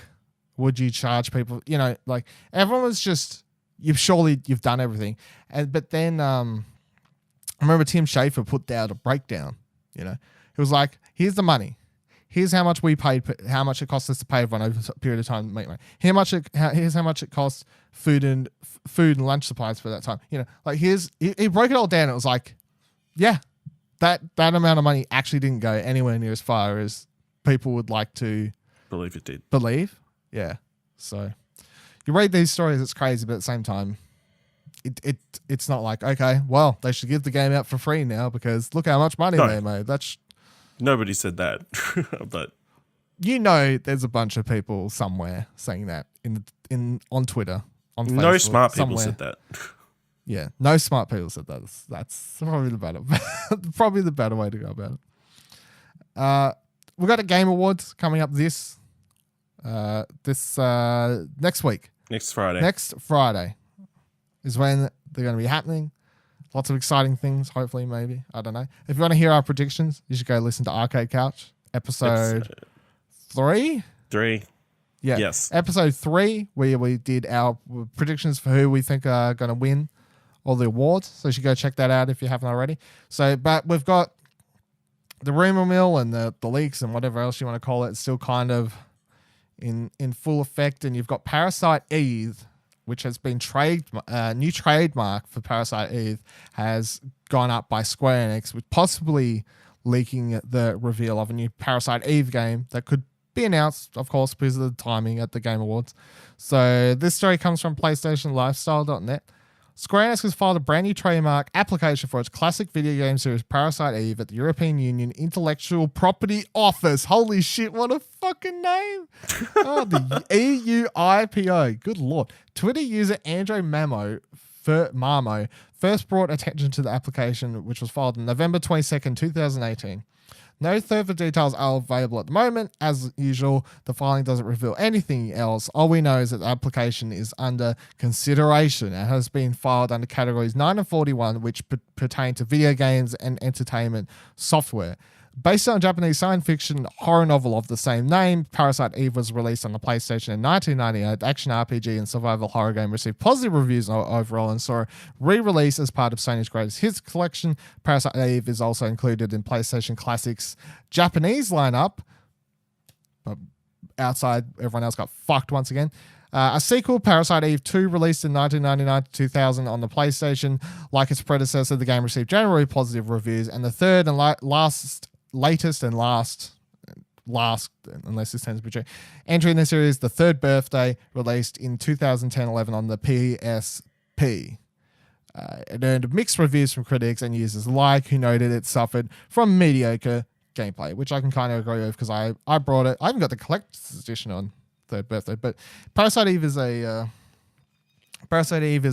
would you charge people? You know, like, everyone was just, you've done everything. But then, I remember Tim Schafer put out a breakdown, you know. It was like, here's the money. Here's how much we paid, how much it cost us to pay everyone over a period of time to make money. Here's how much it costs food and lunch supplies for that time. You know, like he broke it all down. It was like, yeah, that amount of money actually didn't go anywhere near as far as people would like to believe it did. Yeah. So you read these stories, it's crazy, but at the same time, it's not like, okay, well, they should give the game out for free now because look how much money they made. Nobody said that, but you know, there's a bunch of people somewhere saying that on Twitter, on Facebook. No smart people said that. Yeah, no smart people said that. That's probably the better way to go about it. We've got a Game Awards coming up next week. Next Friday. Next Friday is when they're going to be happening. Lots of exciting things, hopefully, maybe. I don't know. If you want to hear our predictions, you should go listen to Arcade Couch, episode 3. 3. Yeah. Yes. Episode 3, where we did our predictions for who we think are going to win all the awards. So you should go check that out if you haven't already. So, but we've got the rumor mill and the leaks and whatever else you want to call it still kind of in full effect. And you've got Parasite Eve, which has been new trademark for Parasite Eve has gone up by Square Enix, with possibly leaking the reveal of a new Parasite Eve game that could be announced, of course, because of the timing at the Game Awards. So this story comes from PlayStationLifestyle.net. Square Enix has filed a brand new trademark application for its classic video game series Parasite Eve at the European Union Intellectual Property Office. Holy shit, what a fucking name. The EUIPO. Good lord. Twitter user Andrew Marmo first brought attention to the application, which was filed on November 22nd, 2018. No further details are available at the moment. As usual, the filing doesn't reveal anything else. All we know is that the application is under consideration and has been filed under categories 9 and 41, which pertain to video games and entertainment software. Based on a Japanese science fiction horror novel of the same name, Parasite Eve was released on the PlayStation in 1998. The action RPG and survival horror game received positive reviews overall and saw a re-release as part of Sony's Greatest Hits collection. Parasite Eve is also included in PlayStation Classics' Japanese lineup, but outside, everyone else got fucked once again. A sequel, Parasite Eve 2, released in 1999 to 2000 on the PlayStation. Like its predecessor, the game received generally positive reviews. And the third and last, unless this tends to be true, entry in the series, The Third Birthday, released in 2010-11 on the PSP. It earned mixed reviews from critics and users alike, who noted it suffered from mediocre gameplay, which I can kind of agree with because I brought it. I haven't got the collector's edition on Third Birthday, but Parasite Eve is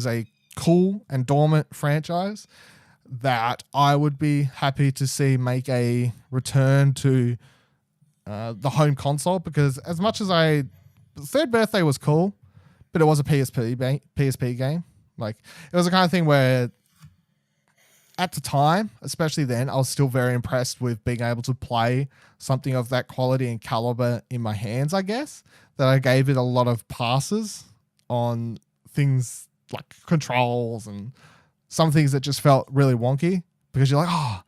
a cool and dormant franchise that I would be happy to see make a return to the home console, because as much as Third Birthday was cool, but it was a PSP game. Like, it was the kind of thing where at the time, especially then, I was still very impressed with being able to play something of that quality and caliber in my hands, I guess, that I gave it a lot of passes on things like controls and some things that just felt really wonky, because you're like, oh,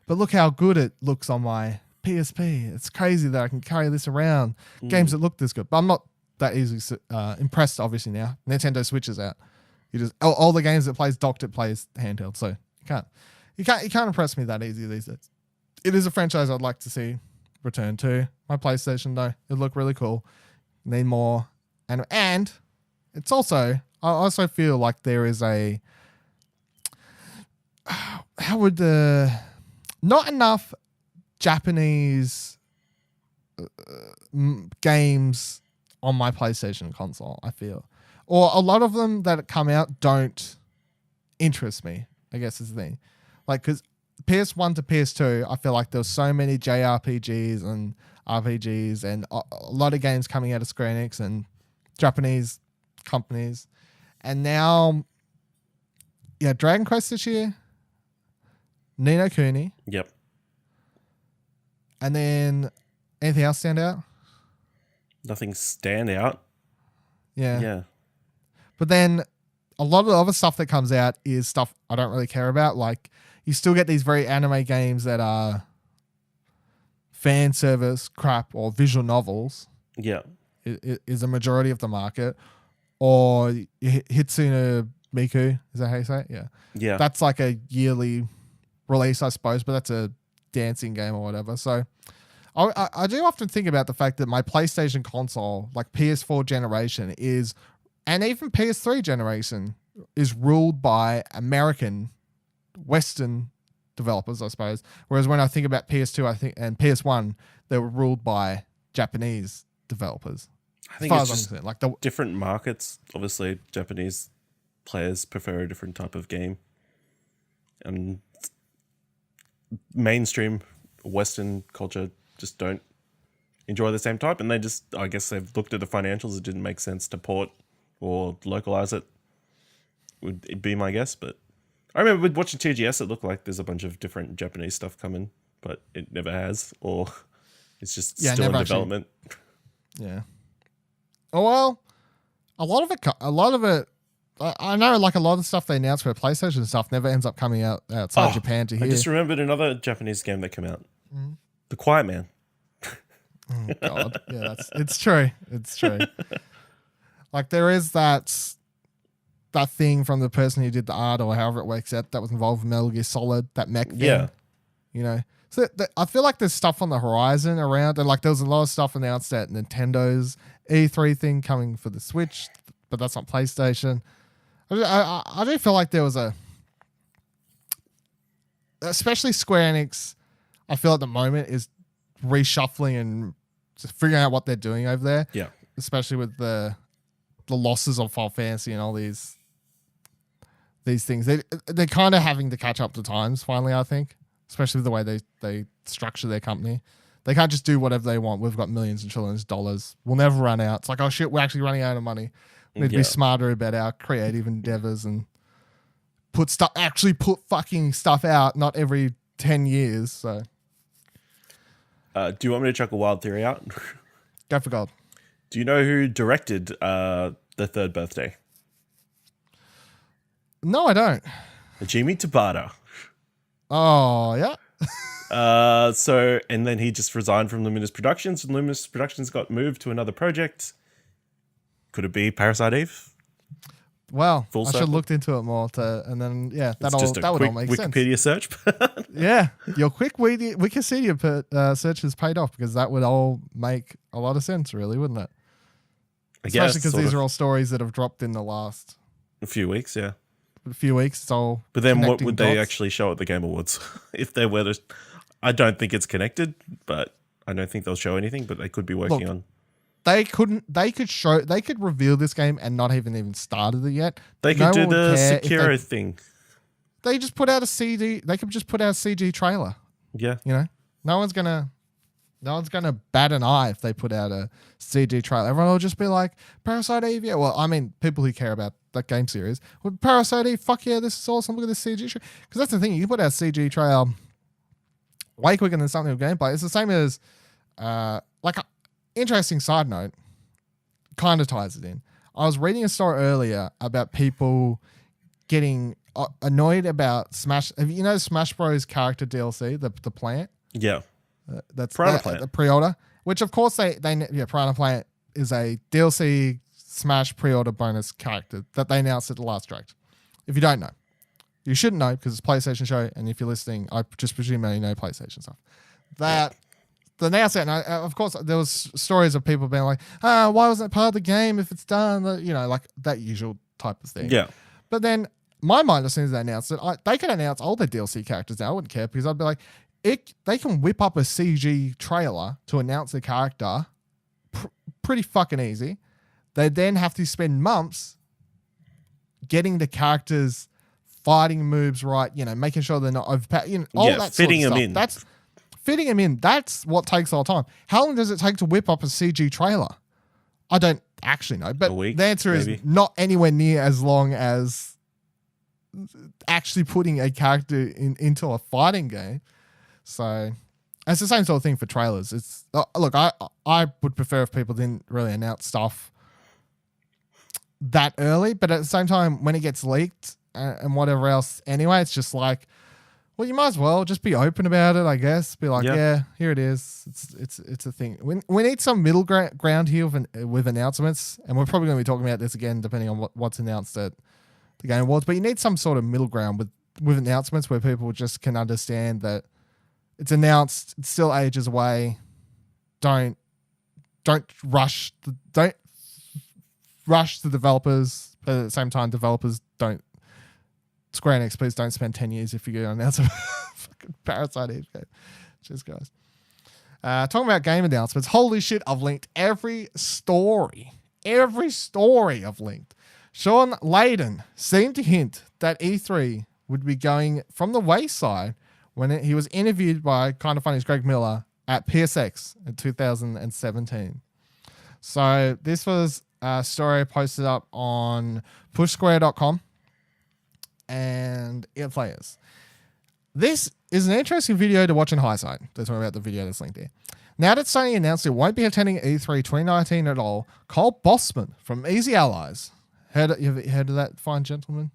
but look how good it looks on my PSP. It's crazy that I can carry this around. Games that look this good. But I'm not that easily impressed, obviously, now. Nintendo Switch is out. You just all the games it plays docked, it plays handheld. So you can't impress me that easy these days. It is a franchise I'd like to see return to. My PlayStation, though, it looked really cool. Need more. And it's also, I also feel like there is not enough Japanese games on my PlayStation console, I feel. Or a lot of them that come out don't interest me, I guess is the thing. Like, because PS1 to PS2, I feel like there was so many JRPGs and RPGs and a lot of games coming out of Square Enix and Japanese companies. And now, yeah, Dragon Quest this year, Ni no Kuni. Yep. And then anything else stand out? Nothing stand out. Yeah. But then a lot of the other stuff that comes out is stuff I don't really care about. Like, you still get these very anime games that are fan service crap or visual novels Yeah. is a majority of the market, or Hitsune Miku, is that how you say it? Yeah. Yeah. That's like a yearly release, I suppose, but that's a dancing game or whatever. So I do often think about the fact that my PlayStation console, like PS4 generation and even PS3 generation is ruled by American, Western developers, I suppose. Whereas when I think about PS2, and PS1, they were ruled by Japanese developers. I think it's just like different markets. Obviously, Japanese players prefer a different type of game, and mainstream Western culture just don't enjoy the same type. And I guess they've looked at the financials. It didn't make sense to port or localize it. Would it be my guess? But I remember watching TGS, it looked like there's a bunch of different Japanese stuff coming, but it never has, or it's just still in development. Yeah. Oh, well, a lot of it, I know like a lot of the stuff they announced for PlayStation stuff never ends up coming out outside Japan to here. I just remembered another Japanese game that came out. Mm-hmm. The Quiet Man. Oh, God. Yeah, it's true. It's true. Like there is that thing from the person who did the art or however it works out that was involved with Metal Gear Solid, that mech thing. Yeah. You know? So I feel like there's stuff on the horizon around, and like there was a lot of stuff announced at Nintendo's E3 thing coming for the Switch, but that's not PlayStation. I do feel like there was especially Square Enix, I feel at the moment is reshuffling and just figuring out what they're doing over there. Yeah. Especially with the losses of Final Fantasy and all these things. They're kind of having to catch up to times finally, I think. Especially with the way they structure their company. They can't just do whatever they want. We've got millions and trillions of dollars. We'll never run out. It's like, oh shit, we're actually running out of money. We need to be smarter about our creative endeavors and put fucking stuff out, not every 10 years. So, do you want me to chuck a wild theory out? Go for gold. Do you know who directed The Third Birthday? No, I don't. Hajime Tabata. Oh, yeah. And then he just resigned from Luminous Productions, and Luminous Productions got moved to another project. Could it be Parasite Eve? Well, I should have looked into it more that would all make Wikipedia sense. search. Yeah, your quick Wikipedia search has paid off because that would all make a lot of sense, really, wouldn't it? Especially because these are all stories that have dropped in the last few weeks, yeah. A few weeks, it's all. But then what would they actually show at the Game Awards? If they were to, I don't think it's connected, but I don't think they'll show anything, but they could be working on. They could reveal this game and not even started it yet. They could do the Sekiro thing. They just put out a CD. They could just put out a CG trailer. Yeah. You know, no one's gonna bat an eye if they put out a CG trailer. Everyone will just be like, Parasite Eve, yeah. Well, I mean, people who care about that game series, well, Parasite Eve, fuck yeah, this is awesome. Look at this CG trailer. Because that's the thing, you can put out a CG trailer way quicker than something with gameplay. It's the same as, interesting side note, kind of ties it in. I was reading a story earlier about people getting annoyed about Smash. You know Smash Bros. Character DLC, the plant? Yeah. That's Piranha Plant. The pre-order, which of course Piranha Plant is a DLC Smash pre-order bonus character that they announced at the last Direct. If you don't know, you shouldn't know because it's a PlayStation show, and if you're listening, I just presume you know PlayStation stuff. They announced it, and of course there was stories of people being like, why wasn't it part of the game if it's done? You know, like that usual type of thing. Yeah. But then my mind, as soon as they announced it, they could announce all their DLC characters now. I wouldn't care because I'd be like, they can whip up a CG trailer to announce the character pretty fucking easy. They then have to spend months getting the characters' fighting moves right, you know, making sure they're not overpowered, you know, all that fitting sort of them stuff. in. Fitting them in. That's what takes all the time. How long does it take to whip up a CG trailer? I don't actually know, but week, the answer maybe. is not anywhere near as long as actually putting a character into a fighting game. So it's the same sort of thing for trailers. It's look, I would prefer if people didn't really announce stuff that early, but at the same time, when it gets leaked and whatever else, anyway, it's just like, Well, you might as well just be open about it, I guess. Be like, yeah, here it is. It's a thing. We need some middle ground here with announcements, and we're probably going to be talking about this again, depending on what's announced at the Game Awards. But you need some sort of middle ground with announcements where people just can understand that it's announced, it's still ages away. Don't rush the developers, but at the same time, developers don't. Square Enix, please don't spend 10 years if you're going to announce a fucking Parasite game. Cheers, guys. Talking about game announcements. Holy shit, I've linked every story. Every story I've linked. Shawn Layden seemed to hint that E3 would be going from the wayside when he was interviewed by Kind of Funny's Greg Miller at PSX in 2017. So this was a story posted up on pushsquare.com. And it players. This is an interesting video to watch in hindsight. That's talking about the video that's linked there. Now that Sony announced it won't be attending E3 2019 at all, Cole Bossman from Easy Allies, you ever heard of that fine gentleman?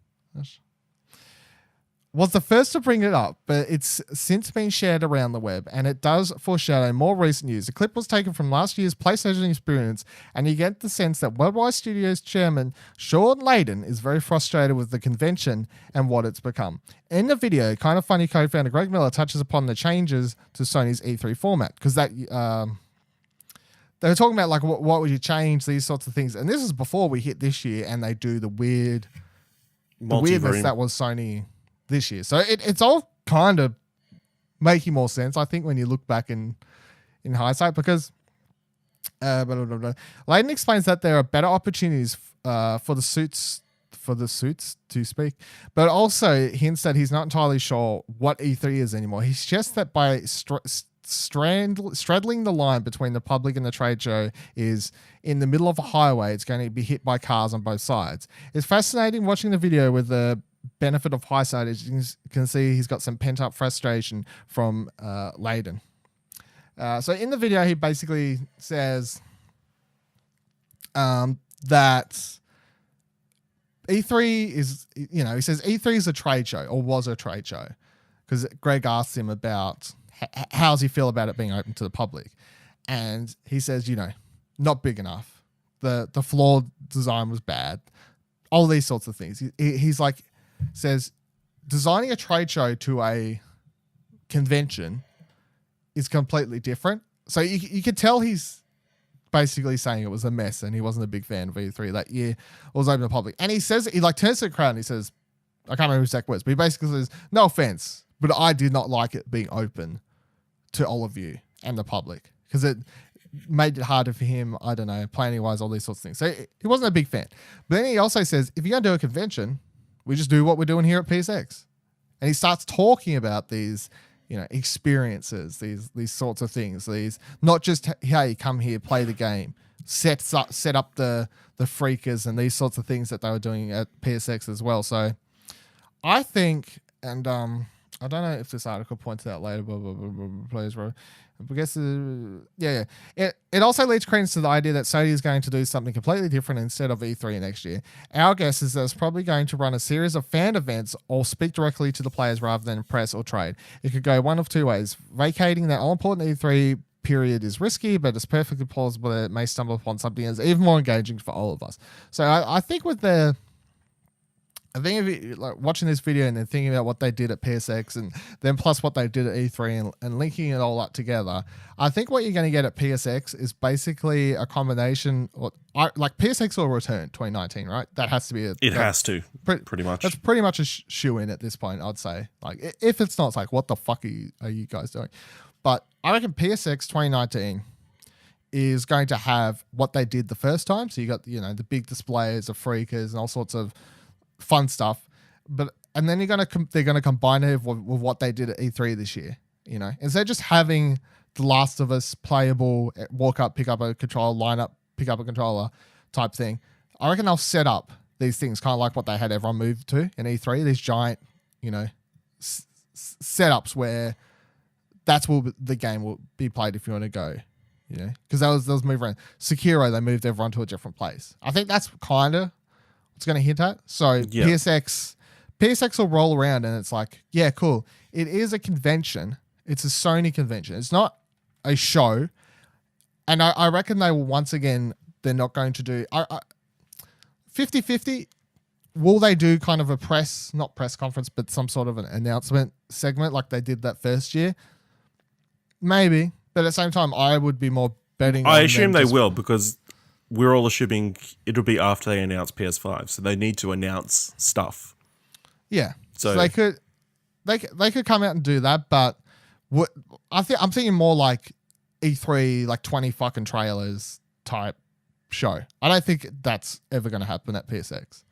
Was the first to bring it up, but it's since been shared around the web, and it does foreshadow more recent news. The clip was taken from last year's PlayStation experience, and you get the sense that Worldwide Studios chairman Shawn Layden is very frustrated with the convention and what it's become. In the video, Kind of Funny co-founder Greg Miller touches upon the changes to Sony's E3 format, because that they were talking about like what would you change, these sorts of things, and this is before we hit this year, and they do the weirdness that was Sony this year. So it's all kind of making more sense, I think, when you look back in hindsight, because Layden explains that there are better opportunities for the suits to speak, but also hints that he's not entirely sure what E3 is anymore. He suggests that by straddling the line between the public and the trade show is in the middle of a highway, it's going to be hit by cars on both sides. It's fascinating watching the video with the benefit of hindsight. As you can see, he's got some pent-up frustration from Layden. So in the video, he basically says that E3 is, he says E3 is a trade show, or was a trade show, because Greg asked him about how does he feel about it being open to the public, and he says, not big enough. The floor design was bad. All these sorts of things. He's like, says designing a trade show to a convention is completely different. So you could tell he's basically saying it was a mess and he wasn't a big fan of E3 that year. It was open to the public. And he says, he like turns to the crowd and he says, I can't remember his exact words, but he basically says, no offense, but I did not like it being open to all of you and the public, because it made it harder for him, I don't know, planning wise, all these sorts of things. So he wasn't a big fan. But then he also says, if you're going to do a convention, we just do what we're doing here at PSX. And he starts talking about these, experiences, these sorts of things. These, not just, hey, come here, play the game, set up the freakers and these sorts of things that they were doing at PSX as well. So I think, and I don't know if this article points out later, please, I guess, It also leads credence to the idea that Sony is going to do something completely different instead of E3 next year. Our guess is that it's probably going to run a series of fan events or speak directly to the players rather than press or trade. It could go one of two ways. Vacating that all-important E3 period is risky, but it's perfectly plausible that it may stumble upon something that's even more engaging for all of us. So I think with if you, like, watching this video and then thinking about what they did at PSX and then plus what they did at E3 and linking it all up together, I think what you're going to get at PSX is basically a combination. Like PSX will return 2019, right? That has to be It has to, pretty much. That's pretty much a shoe-in at this point, I'd say. Like, if it's not, it's like, what the fuck are you guys doing? But I reckon PSX 2019 is going to have what they did the first time. So you got, the big displays of freakers and all sorts of fun stuff, and then they're gonna combine it with what they did at E3 this year. Instead of just having The Last of Us playable, walk up, pick up a controller, line up, pick up a controller type thing. I reckon they'll set up these things kind of like what they had everyone move to in E3. These giant, setups where that's where the game will be played if you want to go. Because that was move around. Sekiro, they moved everyone to a different place. I think that's kind of it's going to hint at. So PSX PSX will roll around and it's like, yeah, cool. It is a convention. It's a Sony convention. It's not a show. And I reckon they will once again, they're not going to do 50-50. Will they do kind of a not press conference, but some sort of an announcement segment like they did that first year? Maybe. But at the same time, I would be more betting I assume they will, because we're all assuming it'll be after they announce PS5. So they need to announce stuff. Yeah. So they could come out and do that, but I'm thinking more like E3, like 20 fucking trailers type show. I don't think that's ever going to happen at PSX.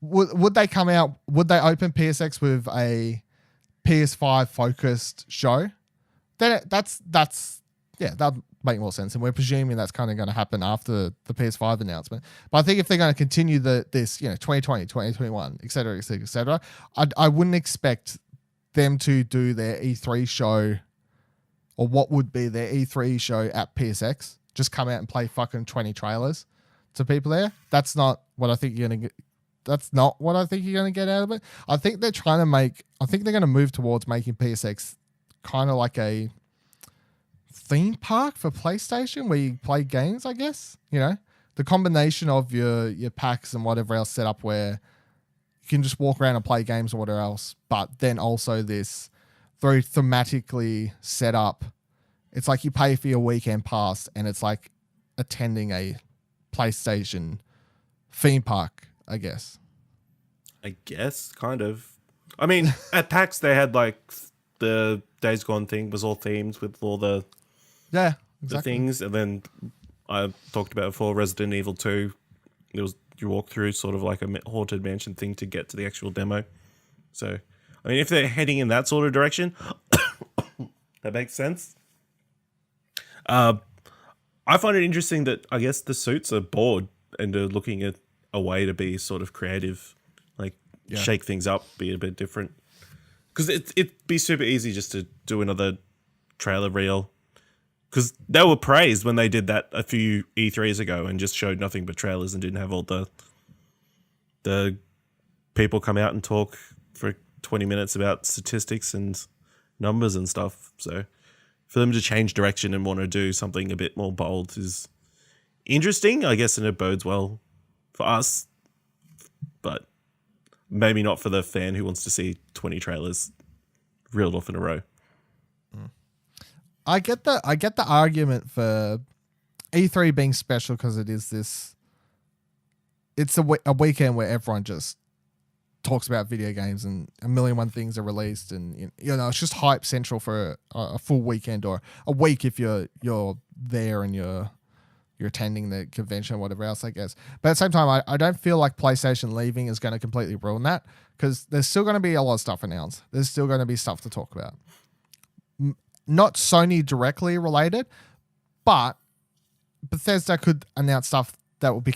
Would they come out? Would they open PSX with a PS5 focused show? Then that'd make more sense. And we're presuming that's kind of going to happen after the PS5 announcement. But I think if they're going to continue this, 2020, 2021, et cetera, et cetera, et cetera, I wouldn't expect them to do their E3 show, or what would be their E3 show at PSX. Just come out and play fucking 20 trailers to people there. That's not what I think you're going to get. That's not what I think you're going to get out of it. I think they're going to move towards making PSX kind of like a theme park for PlayStation where you play games, I guess. The combination of your packs and whatever else set up where you can just walk around and play games or whatever else, but then also this very thematically set up. It's like you pay for your weekend pass and it's like attending a PlayStation theme park, I guess. Kind of. I mean, at PAX they had like the Days Gone thing was all themed with all the things, and then I talked about before Resident Evil 2. There was you walk through sort of like a haunted mansion thing to get to the actual demo. So, I mean, if they're heading in that sort of direction, that makes sense. I find it interesting that I guess the suits are bored and are looking at a way to be sort of creative, like shake things up, be a bit different. Because it'd be super easy just to do another trailer reel. Because they were praised when they did that a few E3s ago and just showed nothing but trailers and didn't have all the people come out and talk for 20 minutes about statistics and numbers and stuff. So for them to change direction and want to do something a bit more bold is interesting, I guess, and it bodes well for us, but maybe not for the fan who wants to see 20 trailers reeled off in a row. I get the argument for E3 being special because it is this. It's a weekend where everyone just talks about video games and a million and one things are released, and it's just hype central for a full weekend or a week if you're there and you're attending the convention or whatever else, I guess. But at the same time, I don't feel like PlayStation leaving is going to completely ruin that, because there's still going to be a lot of stuff announced. There's still going to be stuff to talk about. Not Sony directly related, but Bethesda could announce stuff that will be,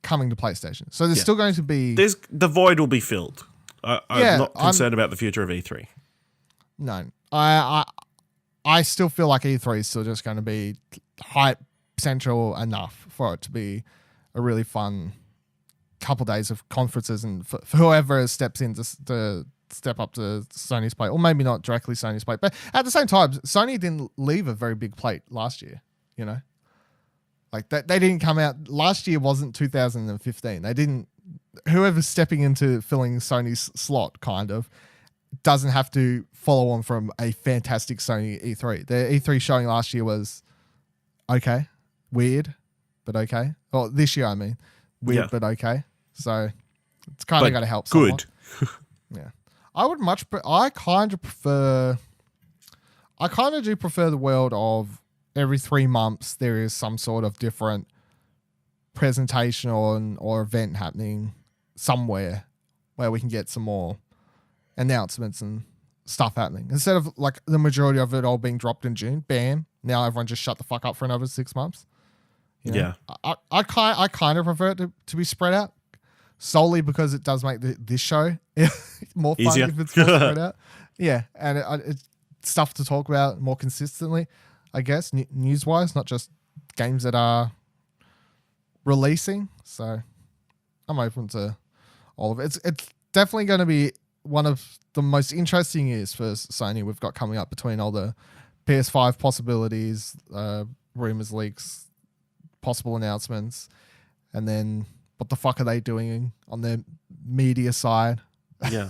coming to PlayStation. So there's still going to be... The void will be filled. I'm not concerned about the future of E3. No. I still feel like E3 is still just going to be hype central enough for it to be a really fun couple days of conferences, and for whoever steps in to step up to Sony's plate, or maybe not directly Sony's plate, but at the same time, Sony didn't leave a very big plate last year, Like they didn't come out last year. Wasn't 2015. They didn't. Whoever's stepping into filling Sony's slot kind of doesn't have to follow on from a fantastic Sony E3. The E3 showing last year was okay, weird, but okay. Well, this year I mean, weird but okay. So it's kind of got to help. Good. Yeah, I would much. I kind of do prefer the world of every 3 months there is some sort of different presentation or event happening somewhere where we can get some more announcements and stuff happening, instead of like the majority of it all being dropped in June. Bam! Now everyone just shut the fuck up for another 6 months. Yeah, I kind of prefer it to be spread out, solely because it does make this show more fun easier if it's more spread out. Yeah, and it's stuff to talk about more consistently, I guess, news-wise, not just games that are releasing. So I'm open to all of it. definitely going to be one of the most interesting years for Sony we've got coming up between all the PS5 possibilities, rumors, leaks, possible announcements, and then what the fuck are they doing on their media side? Yeah.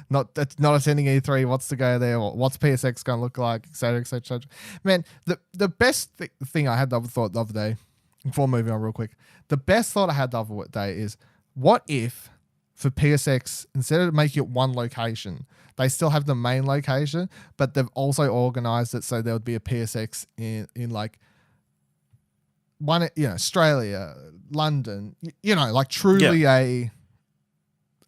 Not attending E3. What's to go there? What's PSX going to look like? Et cetera, et cetera, et cetera. Man, the best thing I had the other day, before moving on real quick, the best thought I had the other day is, what if for PSX, instead of making it one location, they still have the main location, but they've also organized it so there would be a PSX in like one, Australia, London, like truly a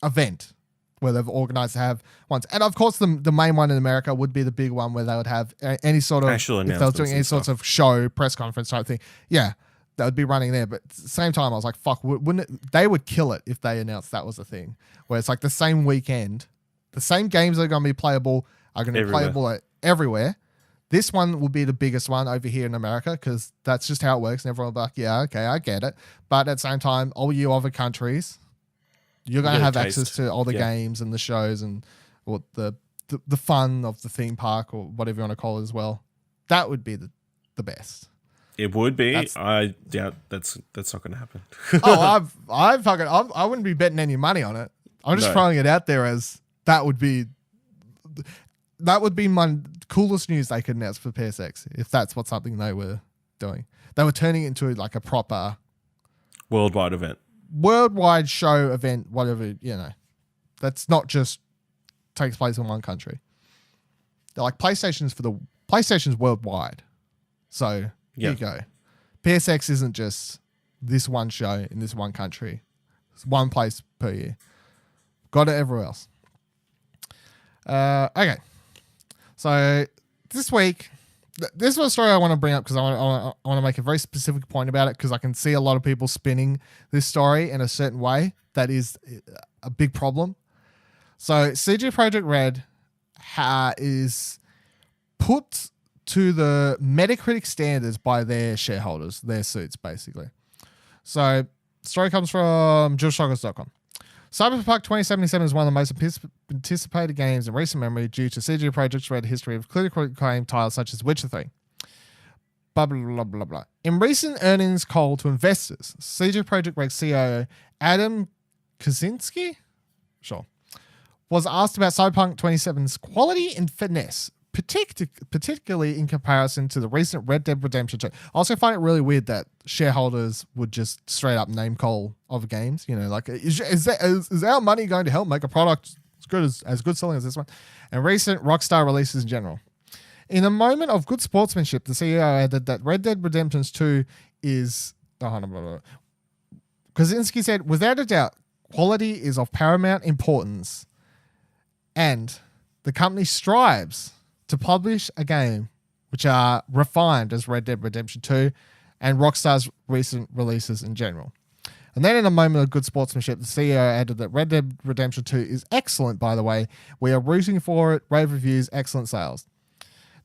event where they've organized to have ones. And of course, the main one in America would be the big one where they would have any sort of, actual if they were doing any sorts of show, press conference type thing. Yeah, that would be running there. But at the same time, I was like, fuck, wouldn't it? They would kill it if they announced that was a thing, where it's like the same weekend, the same games that are going to be playable are going to be playable everywhere. This one will be the biggest one over here in America because that's just how it works. And everyone will be like, yeah, okay, I get it. But at the same time, all you other countries, you're going to have access to all the games and the shows and the fun of the theme park or whatever you want to call it as well. That would be the best. It would be. I doubt that's not going to happen. I wouldn't be betting any money on it. I'm just throwing it out there as that would be my coolest news they could announce for PSX if that's something they were doing. They were turning it into like a proper worldwide event. Worldwide show event, whatever, that's not just takes place in one country. They're like PlayStation's worldwide. So here you go. PSX isn't just this one show in this one country. It's one place per year. Got it everywhere else. Okay. So this week, this was a story I want to bring up because I want to make a very specific point about it because I can see a lot of people spinning this story in a certain way that is a big problem. So CG Projekt Red is put to the Metacritic standards by their shareholders, their suits basically. So the story comes from JewelShockers.com. Cyberpunk 2077 is one of the most anticipated games in recent memory due to CG Projekt's Red history of critically acclaimed titles such as Witcher 3. Blah, blah, blah, blah, blah. In recent earnings call to investors, CG Projekt Red CEO Adam Kaczynski was asked about Cyberpunk 2077's quality and finesse, particularly in comparison to the recent Red Dead Redemption 2. I also find it really weird that shareholders would just straight up name call of games. Like is our money going to help make a product as good selling as this one? And recent Rockstar releases in general. In a moment of good sportsmanship, the CEO added that Red Dead Redemption 2 is... Kaczynski said, without a doubt, quality is of paramount importance, and the company strives to publish a game which are refined as Red Dead Redemption 2 and Rockstar's recent releases in general. And then in a moment of good sportsmanship, the CEO added that Red Dead Redemption 2 is excellent, by the way. We are rooting for it, rave reviews, excellent sales.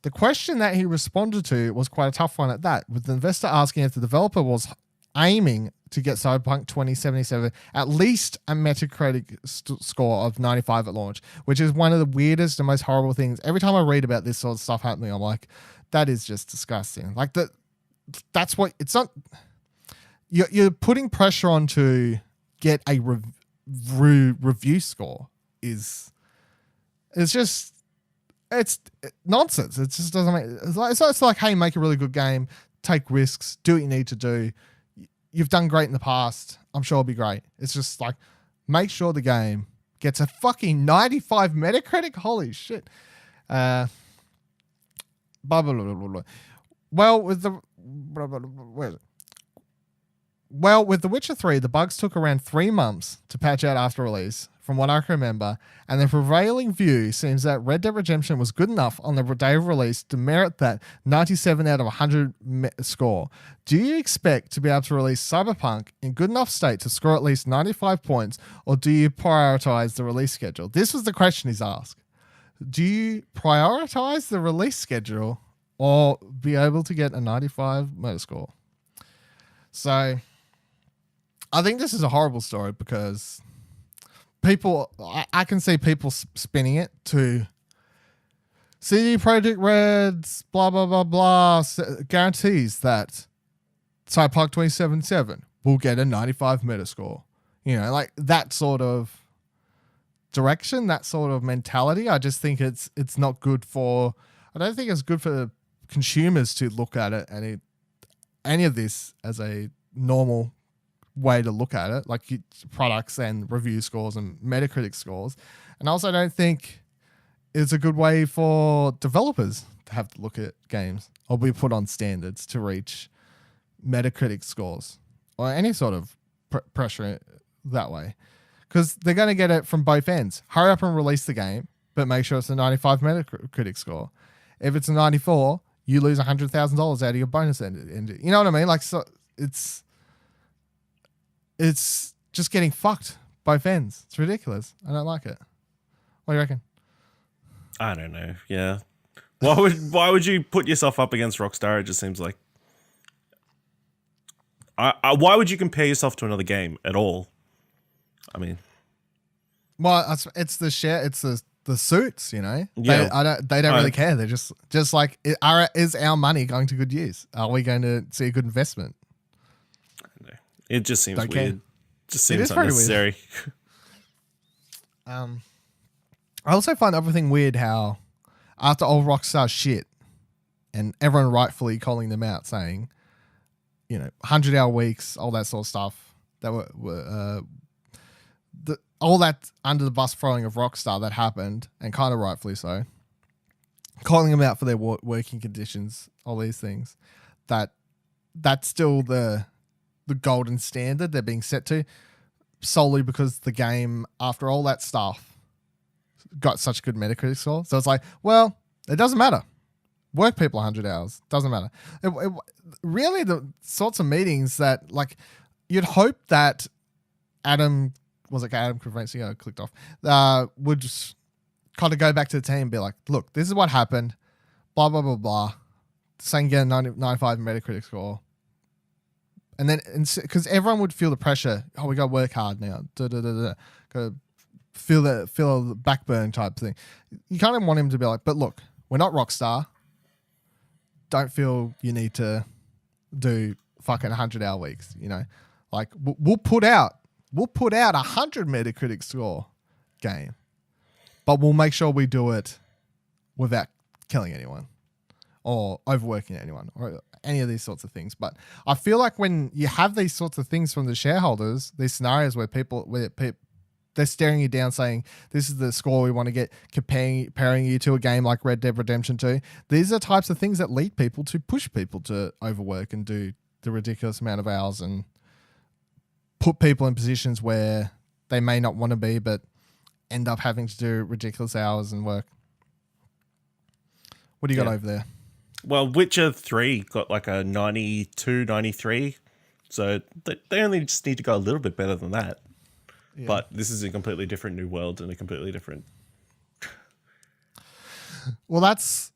The question that he responded to was quite a tough one at that, with the investor asking if the developer was aiming to get Cyberpunk 2077 at least a Metacritic score of 95 at launch, which is one of the weirdest and most horrible things. Every time I read about this sort of stuff happening, I'm like, that is just disgusting. Like that's what it's not. You're putting pressure on to get a review score. It's nonsense. It just doesn't make. It's like, hey, make a really good game, take risks, do what you need to do. You've done great in the past. I'm sure it'll be great. It's just like, make sure the game gets a fucking 95 Metacritic. Holy shit. Blah, blah, blah, blah, blah. Well, with the Witcher 3, the bugs took around 3 months to patch out after release, from what I can remember, and the prevailing view seems that Red Dead Redemption was good enough on the day of release to merit that 97 out of 100 score. Do you expect to be able to release Cyberpunk in good enough state to score at least 95 points, or do you prioritize the release schedule? This was the question he's asked. Do you prioritize the release schedule or be able to get a 95 Metascore? So I think this is a horrible story because I can see people spinning it to CD Projekt Red's blah, blah, blah, blah guarantees that Cyberpunk 2077 will get a 95 Metascore. You know, like that sort of direction, that sort of mentality. I just think it's not good for, I don't think it's good for consumers to look at it and any of this as a normal way to look at it, like products and review scores and Metacritic scores. And I also don't think it's a good way for developers to have to look at games or be put on standards to reach Metacritic scores or any sort of pressure that way, because they're going to get it from both ends. Hurry up and release the game, but make sure it's a 95 Metacritic score. If it's a 94, you lose $100,000 out of your bonus end. You know what I mean? Like, so it's just getting fucked both ends. It's ridiculous. I don't like it. What do you reckon? I don't know. Yeah. Why would you put yourself up against Rockstar? It just seems like. Why would you compare yourself to another game at all? I mean, well, it's the suits, you know. Yeah. They don't really care. They're just like, is our money going to good use? Are we going to see a good investment? I don't know. It just seems weird. It just seems unnecessary. I also find everything weird how after all Rockstar shit and everyone rightfully calling them out saying, you know, 100-hour weeks, all that sort of stuff, that were all that under the bus throwing of Rockstar that happened, and kind of rightfully so, calling them out for their working conditions, all these things, that's still the golden standard they're being set to, solely because the game, after all that stuff, got such a good Metacritic score. So it's like, well, it doesn't matter. Work people 100 hours. Doesn't matter. Really, the sorts of meetings that, like, you'd hope that Adam Krasinski, I clicked off, would just kind of go back to the team and be like, look, this is what happened, blah, blah, blah, blah. Saying get a 95 Metacritic score. And then, because everyone would feel the pressure, oh, we got to work hard now. Got to feel the backburn type thing. You kind of want him to be like, but look, we're not Rockstar. Don't feel you need to do fucking 100-hour weeks, you know? Like, we'll put out a 100 Metacritic score game, but we'll make sure we do it without killing anyone or overworking anyone or any of these sorts of things. But I feel like when you have these sorts of things from the shareholders, these scenarios where they're staring you down saying, this is the score we want to get, comparing you to a game like Red Dead Redemption 2. These are types of things that lead people to push people to overwork and do the ridiculous amount of hours and put people in positions where they may not want to be, but end up having to do ridiculous hours and work. What do you got over there? Well, Witcher 3 got like a 92, 93. So they only just need to go a little bit better than that. Yeah. But this is a completely different new world and a completely different. Well, that's,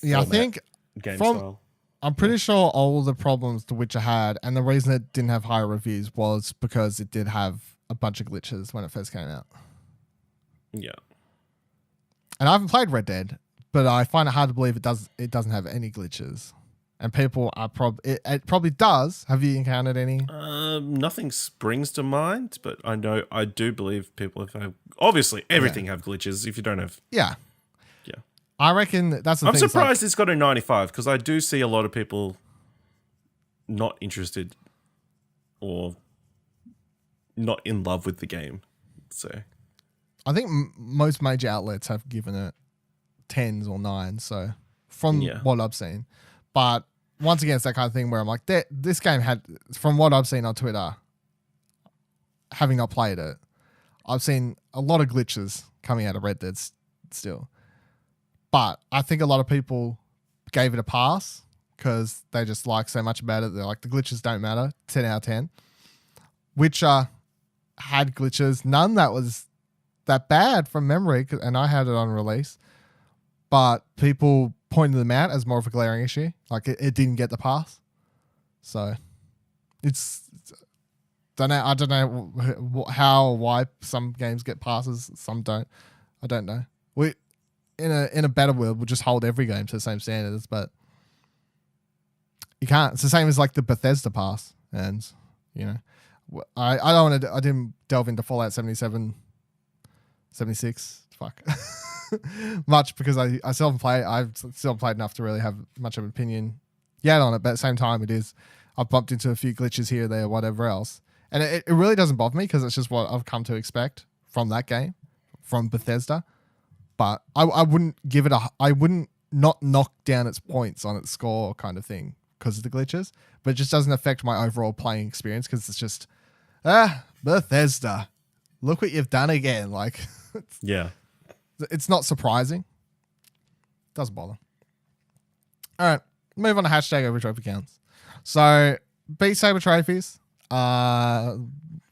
I think game style. I'm pretty sure all the problems The Witcher had, and the reason it didn't have higher reviews was because it did have a bunch of glitches when it first came out. Yeah. And I haven't played Red Dead, but I find it hard to believe it doesn't have any glitches. And people are it probably does. Have you encountered any? Nothing springs to mind, but I do believe people have obviously everything have glitches. If you don't have, yeah. I reckon that's the thing. I'm surprised like, it's got a 95 because I do see a lot of people not interested or not in love with the game. So I think most major outlets have given it 10s or 9s. So from what I've seen, but once again, it's that kind of thing where I'm like, this game had, from what I've seen on Twitter, having not played it, I've seen a lot of glitches coming out of Red Dead still. But I think a lot of people gave it a pass because they just like so much about it. They're like, the glitches don't matter. 10 out of 10. Witcher had glitches. None that was that bad from memory, and I had it on release. But people pointed them out as more of a glaring issue. Like, it didn't get the pass. So, I don't know why some games get passes, some don't. I don't know. We in a better world, we'll just hold every game to the same standards, but you can't. It's the same as like the Bethesda pass, and you know, I don't want to. I didn't delve into Fallout 77, 76. Fuck. Much because I still haven't played. I've still played enough to really have much of an opinion yet on it, but at the same time, I've bumped into a few glitches here, there, whatever else. And it really doesn't bother me because it's just what I've come to expect from that game, from Bethesda. But I wouldn't give it I wouldn't not knock down its points on its score kind of thing because of the glitches. But it just doesn't affect my overall playing experience because it's just, Bethesda, look what you've done again. Like, it's not surprising. Doesn't bother. All right, move on to hashtag over trophy counts. So, Beat Saber trophies are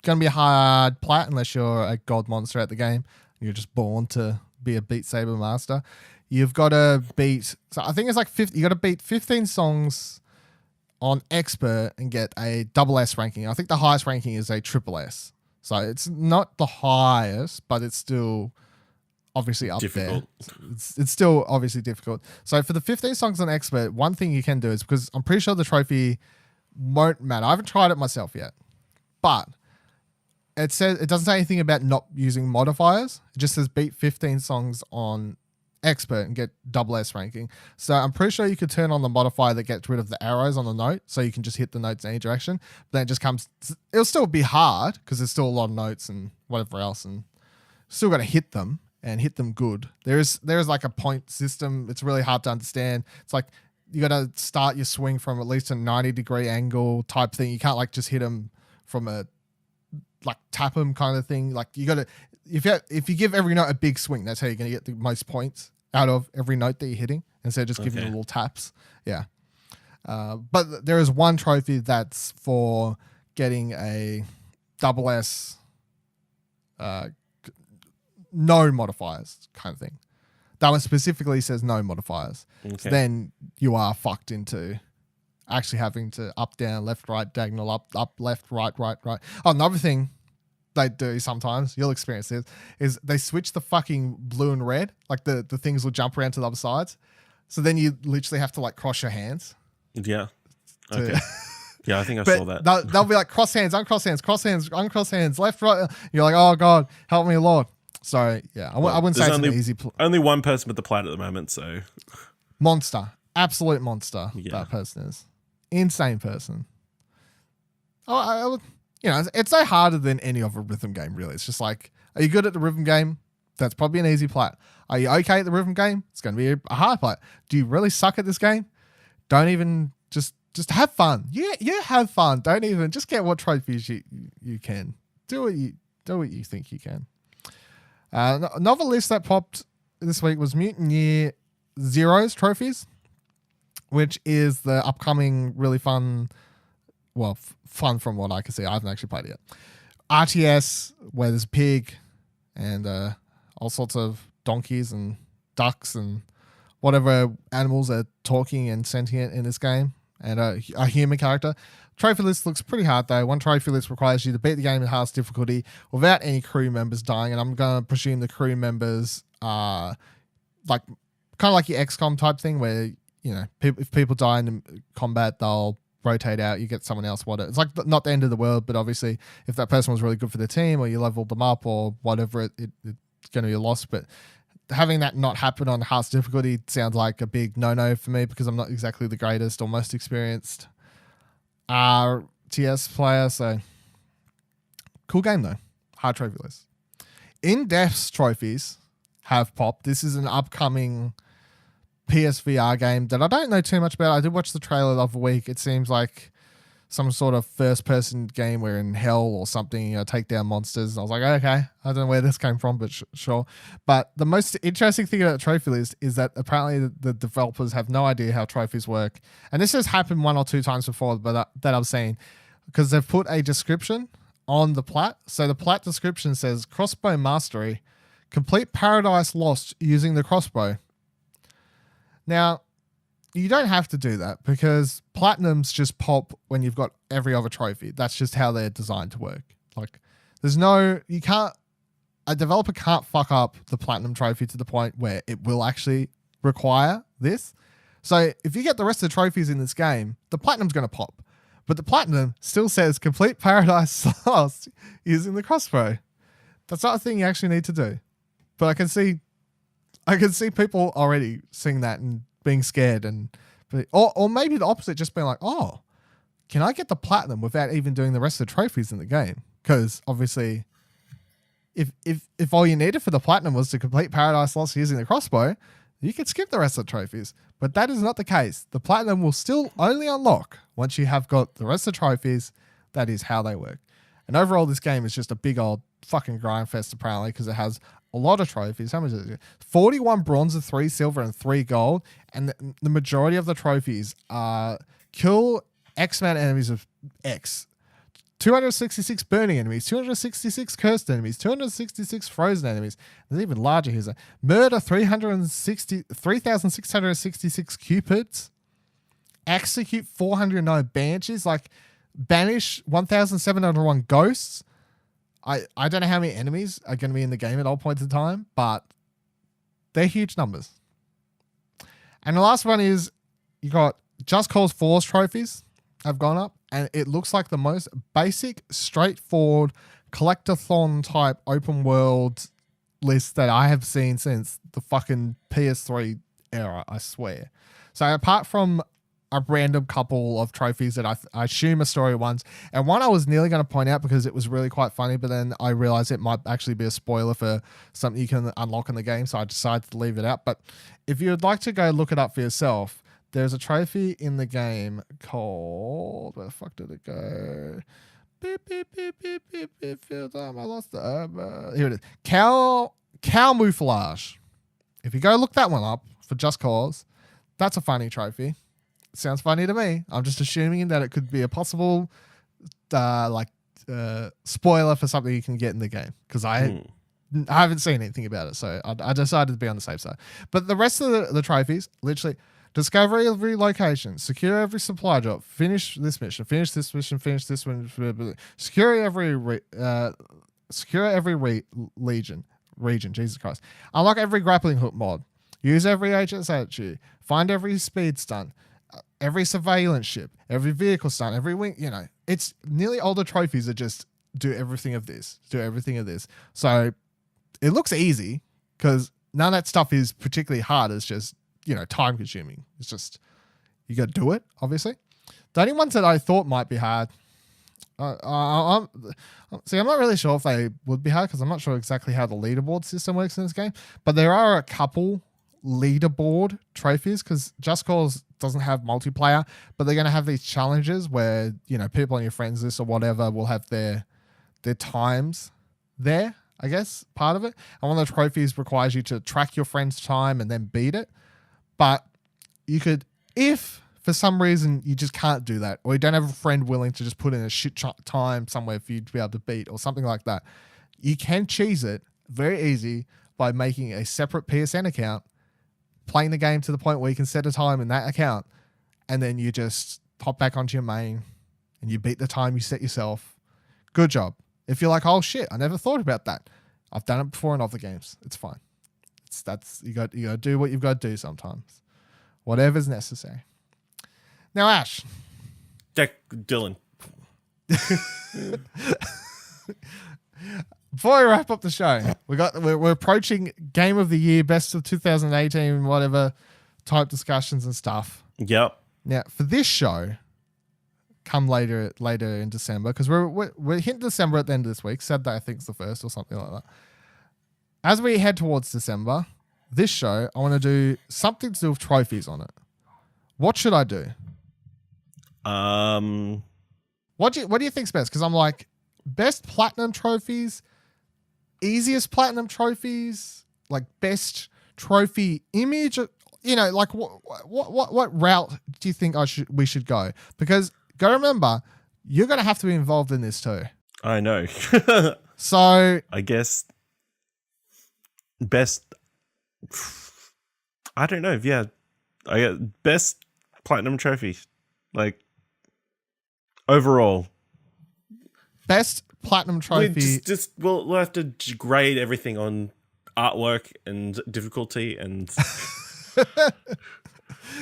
going to be a hard plat unless you're a god monster at the game. You're just born to be a Beat Saber master. You've got to beat, so I think it's like 50, you got to beat 15 songs on expert and get a double S ranking. I think the highest ranking is a triple S. So it's not the highest, but it's still obviously up difficult. There. It's still obviously difficult. So for the 15 songs on expert, one thing you can do is, because I'm pretty sure the trophy won't matter. I haven't tried it myself yet, but it says, it doesn't say anything about not using modifiers. It just says beat 15 songs on expert and get double S ranking. So I'm pretty sure you could turn on the modifier that gets rid of the arrows on the note, so you can just hit the notes in any direction. But then it just comes, it'll still be hard because there's still a lot of notes and whatever else, and still got to hit them and hit them good. There is like a point system. It's really hard to understand. It's like you got to start your swing from at least a 90-degree angle type thing. You can't like just hit them from a like tap them kind of thing. Like you got to, if you give every note a big swing, that's how you're going to get the most points out of every note that you're hitting instead of just giving them little taps. Yeah. But there is one trophy that's for getting a double S, no modifiers kind of thing. That one specifically says no modifiers. Okay. So then you are fucked into actually having to up, down, left, right, diagonal, up, left, right, right, right. Oh, another thing they do sometimes, you'll experience this, is they switch the fucking blue and red. Like the things will jump around to the other sides. So then you literally have to like cross your hands. Yeah. Okay. Yeah, I think I saw that. They'll be like cross hands, uncross hands, cross hands, uncross hands, left, right. You're like, oh God, help me, Lord. So yeah, I wouldn't say it's an easy. Only one person with the plat at the moment, so. Monster. Absolute monster, that person is. Insane person. Oh, it's no harder than any other rhythm game, really. It's just like, are you good at the rhythm game? That's probably an easy plat. Are you okay at the rhythm game? It's going to be a hard plat. Do you really suck at this game? Don't even, just have fun. Yeah, have fun. Don't even, just get what trophies you can. Do what you think you can. Another list that popped this week was Mutant Year Zero's trophies, which is the upcoming really fun, well, fun from what I can see. I haven't actually played it yet. RTS, where there's a pig and all sorts of donkeys and ducks and whatever animals are talking and sentient in this game, and a human character. Trophy list looks pretty hard though. One trophy list requires you to beat the game at hardest difficulty without any crew members dying, and I'm going to presume the crew members are like kind of like your XCOM type thing where, you know, if people die in combat, they'll rotate out, you get someone else. It's like not the end of the world, but obviously if that person was really good for the team or you leveled them up or whatever, it's going to be a loss. But having that not happen on hardest difficulty sounds like a big no-no for me because I'm not exactly the greatest or most experienced RTS player. So cool game though. Hard trophy list. In-depth trophies have popped. This is an upcoming PSVR game that I don't know too much about. I did watch the trailer the other week. It seems like some sort of first-person game where in hell or something, you know, take down monsters. I was like, okay, I don't know where this came from, but sure. But the most interesting thing about the trophy list is that apparently the developers have no idea how trophies work. And this has happened one or two times before, but that I've seen, because they've put a description on the plat. So the plat description says, crossbow mastery, complete Paradise Lost using the crossbow. Now, you don't have to do that because platinums just pop when you've got every other trophy. That's just how they're designed to work. Like, a developer can't fuck up the platinum trophy to the point where it will actually require this. So if you get the rest of the trophies in this game, the platinum's going to pop. But the platinum still says complete Paradise Lost using the crossbow. That's not a thing you actually need to do. But I can see people already seeing that and being scared, or maybe the opposite, just being like, oh, can I get the platinum without even doing the rest of the trophies in the game? Because obviously, if all you needed for the platinum was to complete Paradise Lost using the crossbow, you could skip the rest of the trophies. But that is not the case. The platinum will still only unlock once you have got the rest of the trophies. That is how they work. And overall, this game is just a big old fucking grind fest, apparently, because it has a lot of trophies. How much is it? 41 bronze, 3 silver, and 3 gold. And the majority of the trophies are kill X amount of enemies of X. 266 burning enemies, 266 cursed enemies, 266 frozen enemies. There's even larger here. Murder 3,666 cupids. Execute 409 banshees. Like, banish 1,701 ghosts. I don't know how many enemies are going to be in the game at all points in time, but they're huge numbers. And the last one is you got Just Cause 4's trophies have gone up, and it looks like the most basic, straightforward, collectathon type open world list that I have seen since the fucking PS3 era, I swear. So apart from a random couple of trophies that I assume are story ones, and one I was nearly going to point out because it was really quite funny, but then I realized it might actually be a spoiler for something you can unlock in the game, so I decided to leave it out. But if you would like to go look it up for yourself, there's a trophy in the game called... Where the fuck did it go? Beep, beep, beep, beep, beep, beep. I lost the... here it is. Camouflage. If you go look that one up for Just Cause, that's a funny trophy. It sounds funny to me. I'm just assuming that it could be a possible spoiler for something you can get in the game. Because I haven't seen anything about it, so I decided to be on the safe side. But the rest of the trophies, literally... Discover every location, secure every supply drop, finish this mission, finish this mission, finish this one, secure every region, Jesus Christ. Unlock every grappling hook mod, use every HSHU, find every speed stunt, every surveillance ship, every vehicle stunt, every wing, it's nearly all the trophies are just do everything of this. So it looks easy because none of that stuff is particularly hard. It's just, time consuming. It's just, you got to do it, obviously. The only ones that I thought might be hard, I'm not really sure if they would be hard because I'm not sure exactly how the leaderboard system works in this game, but there are a couple leaderboard trophies because Just Cause doesn't have multiplayer, but they're going to have these challenges where, people on your friends list or whatever will have their times there, I guess, part of it. And one of the trophies requires you to track your friend's time and then beat it. But you could, if for some reason you just can't do that, or you don't have a friend willing to just put in a shit time somewhere for you to be able to beat or something like that, you can cheese it very easy by making a separate PSN account, playing the game to the point where you can set a time in that account, and then you just hop back onto your main and you beat the time you set yourself. Good job. If you're like, oh shit, I never thought about that. I've done it before in other games. It's fine. You got to do what you've got to do sometimes. Whatever's necessary. Now, Ash. Dylan. Before we wrap up the show, we're approaching Game of the Year, Best of 2018, whatever type discussions and stuff. Yep. Now, for this show, come later in December, because we're hitting December at the end of this week. Saturday, I think, is the 1st or something like that. As we head towards December, this show, I want to do something to do with trophies on it. What should I do? What do you think's best? Because I'm like, best platinum trophies, easiest platinum trophies, like best trophy image. Like what route do you think we should go? Because gotta remember, you're gonna have to be involved in this too. I know. So I guess best. I don't know. Yeah, I get best platinum trophy, like overall. Best platinum trophy. We'll have to grade everything on artwork and difficulty and time.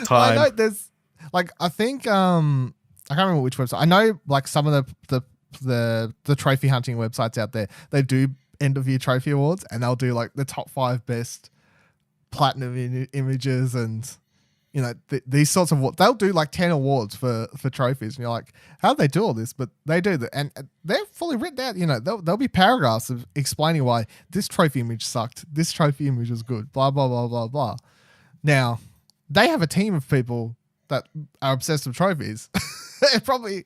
Well, I know there's like I think I can't remember which website. I know like some of the trophy hunting websites out there, they do end of year trophy awards, and they'll do like the top 5 best platinum images, and you know these sorts of awards. They'll do like 10 awards for trophies, and you're like, how do they do all this? But they do that, and they're fully written out. You know, there'll be paragraphs of explaining why this trophy image sucked, this trophy image was good, blah blah blah blah blah. Now they have a team of people that are obsessed with trophies. It probably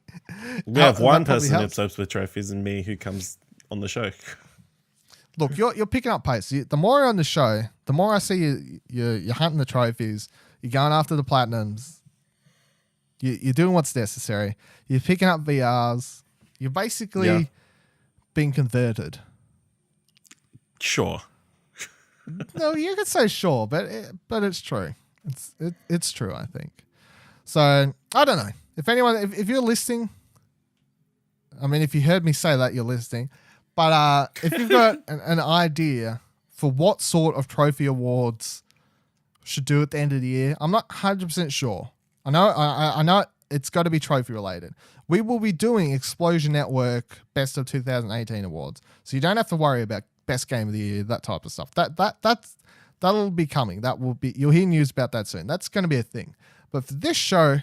we have one person obsessed with trophies, and me who comes on the show. Look, you're picking up pace. The more you're on the show, the more I see you're hunting the trophies. You're going after the platinums. You're doing what's necessary. You're picking up VRs. You're basically being converted. Sure. No, you could say sure, but it's true. It's true, I think. So I don't know if anyone, if you're listening. I mean, if you heard me say that, you're listening. But if you've got an idea for what sort of trophy awards should do at the end of the year, I'm not 100% sure. I know it's got to be trophy related. We will be doing Explosion Network Best of 2018 awards, so you don't have to worry about Best Game of the Year, that type of stuff. That'll be coming. You'll hear news about that soon. That's going to be a thing. But for this show,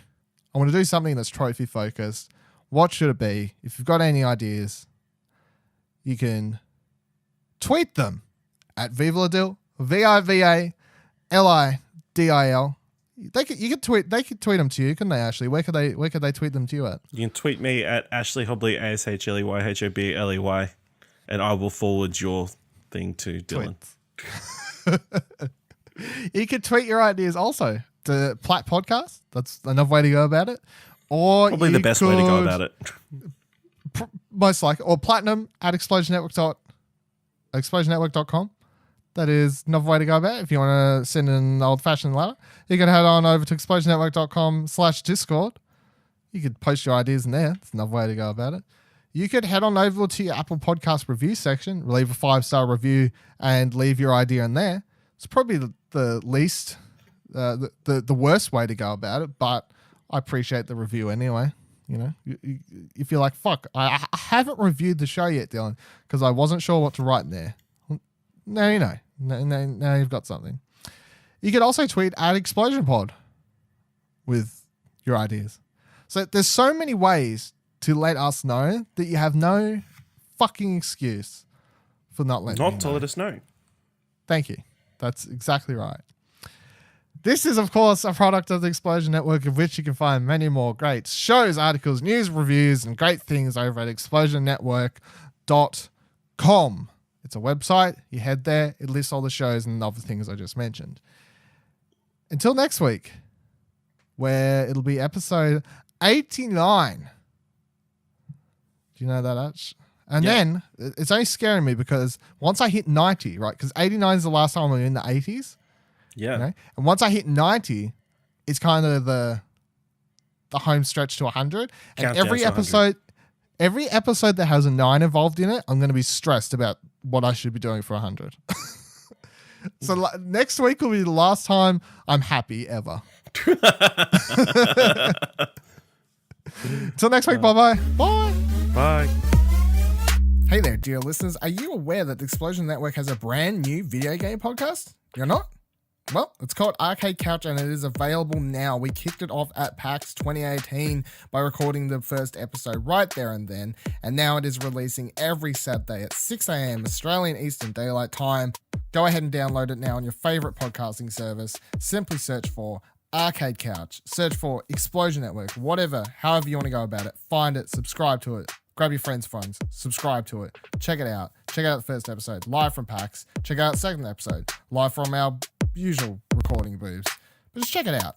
I want to do something that's trophy focused. What should it be? If you've got any ideas, you can tweet them at Vivaladil, VIVALIDIL. They could tweet them to you, couldn't they, Ashley? Where could they tweet them to you at? You can tweet me at Ashley Hobley, ASHLEYHOBLEY, and I will forward your thing to Dylan. You could tweet your ideas also to Plat Podcast. That's another way to go about it. Or probably the best way to go about it. Most likely. Or platinum at explosionnetwork.com. That is another way to go about it. If you want to send an old-fashioned letter, you can head on over to explosionnetwork.com/Discord. You could post your ideas in there. It's another way to go about it. You could head on over to your Apple Podcast review section, leave a 5-star review, and leave your idea in there. It's probably the least, the worst way to go about it, but I appreciate the review anyway. You know, if you're like, fuck, I haven't reviewed the show yet, Dylan, because I wasn't sure what to write in there. Now you know. Now you've got something. You could also tweet at ExplosionPod with your ideas. So there's so many ways to let us know that you have no fucking excuse for not letting us know. Not to let us know. Thank you. That's exactly right. This is, of course, a product of the Explosion Network, of which you can find many more great shows, articles, news, reviews, and great things over at explosionnetwork.com. It's a website. You head there. It lists all the shows and other things I just mentioned. Until next week, where it'll be episode 89. Do you know that, Ash? And then it's only scaring me because once I hit 90, right? Because 89 is the last time we were in the 80s. Yeah. You know? And once I hit 90, it's kind of the home stretch to 100. And every episode that has a 9 involved in it, I'm going to be stressed about what I should be doing for 100. So next week will be the last time I'm happy ever. Until next week, bye-bye. Bye. Bye. Hey there, dear listeners. Are you aware that the Explosion Network has a brand new video game podcast? You're not? Well, it's called Arcade Couch and it is available now. We kicked it off at PAX 2018 by recording the first episode right there and then, and now it is releasing every Saturday at 6 a.m. Australian Eastern Daylight Time. Go ahead and download it now on your favorite podcasting service. Simply search for Arcade Couch, search for Explosion Network, whatever, however you want to go about it. Find it, subscribe to it. Grab your friends' phones, subscribe to it, check it out. Check out the first episode, live from PAX. Check out the second episode, live from our usual recording booths. But just check it out.